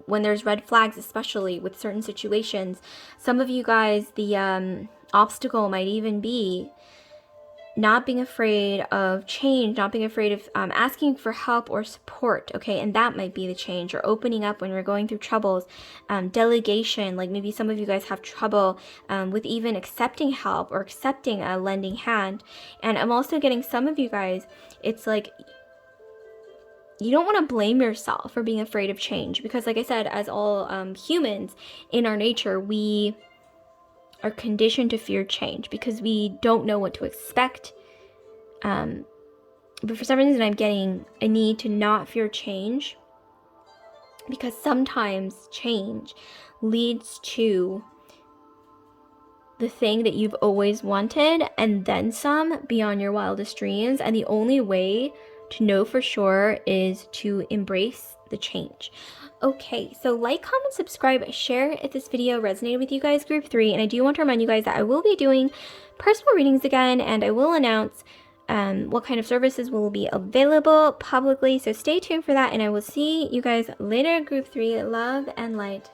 When there's red flags, especially with certain situations. Some of you guys, the obstacle might even be not being afraid of change, not being afraid of asking for help or support, okay? And that might be the change, or opening up when you're going through troubles. Delegation, like maybe some of you guys have trouble with even accepting help or accepting a lending hand. And I'm also getting some of you guys, it's like you don't want to blame yourself for being afraid of change, because like I said, as all humans in our nature, we are conditioned to fear change because we don't know what to expect. But for some reason, I'm getting a need to not fear change, because sometimes change leads to the thing that you've always wanted and then some beyond your wildest dreams. And the only way to know for sure is to embrace the change. Okay, so like, comment, subscribe, share if this video resonated with you guys, group 3. And I do want to remind you guys that I will be doing personal readings again, and I will announce what kind of services will be available publicly. So stay tuned for that, and I will see you guys later, group 3. Love and light.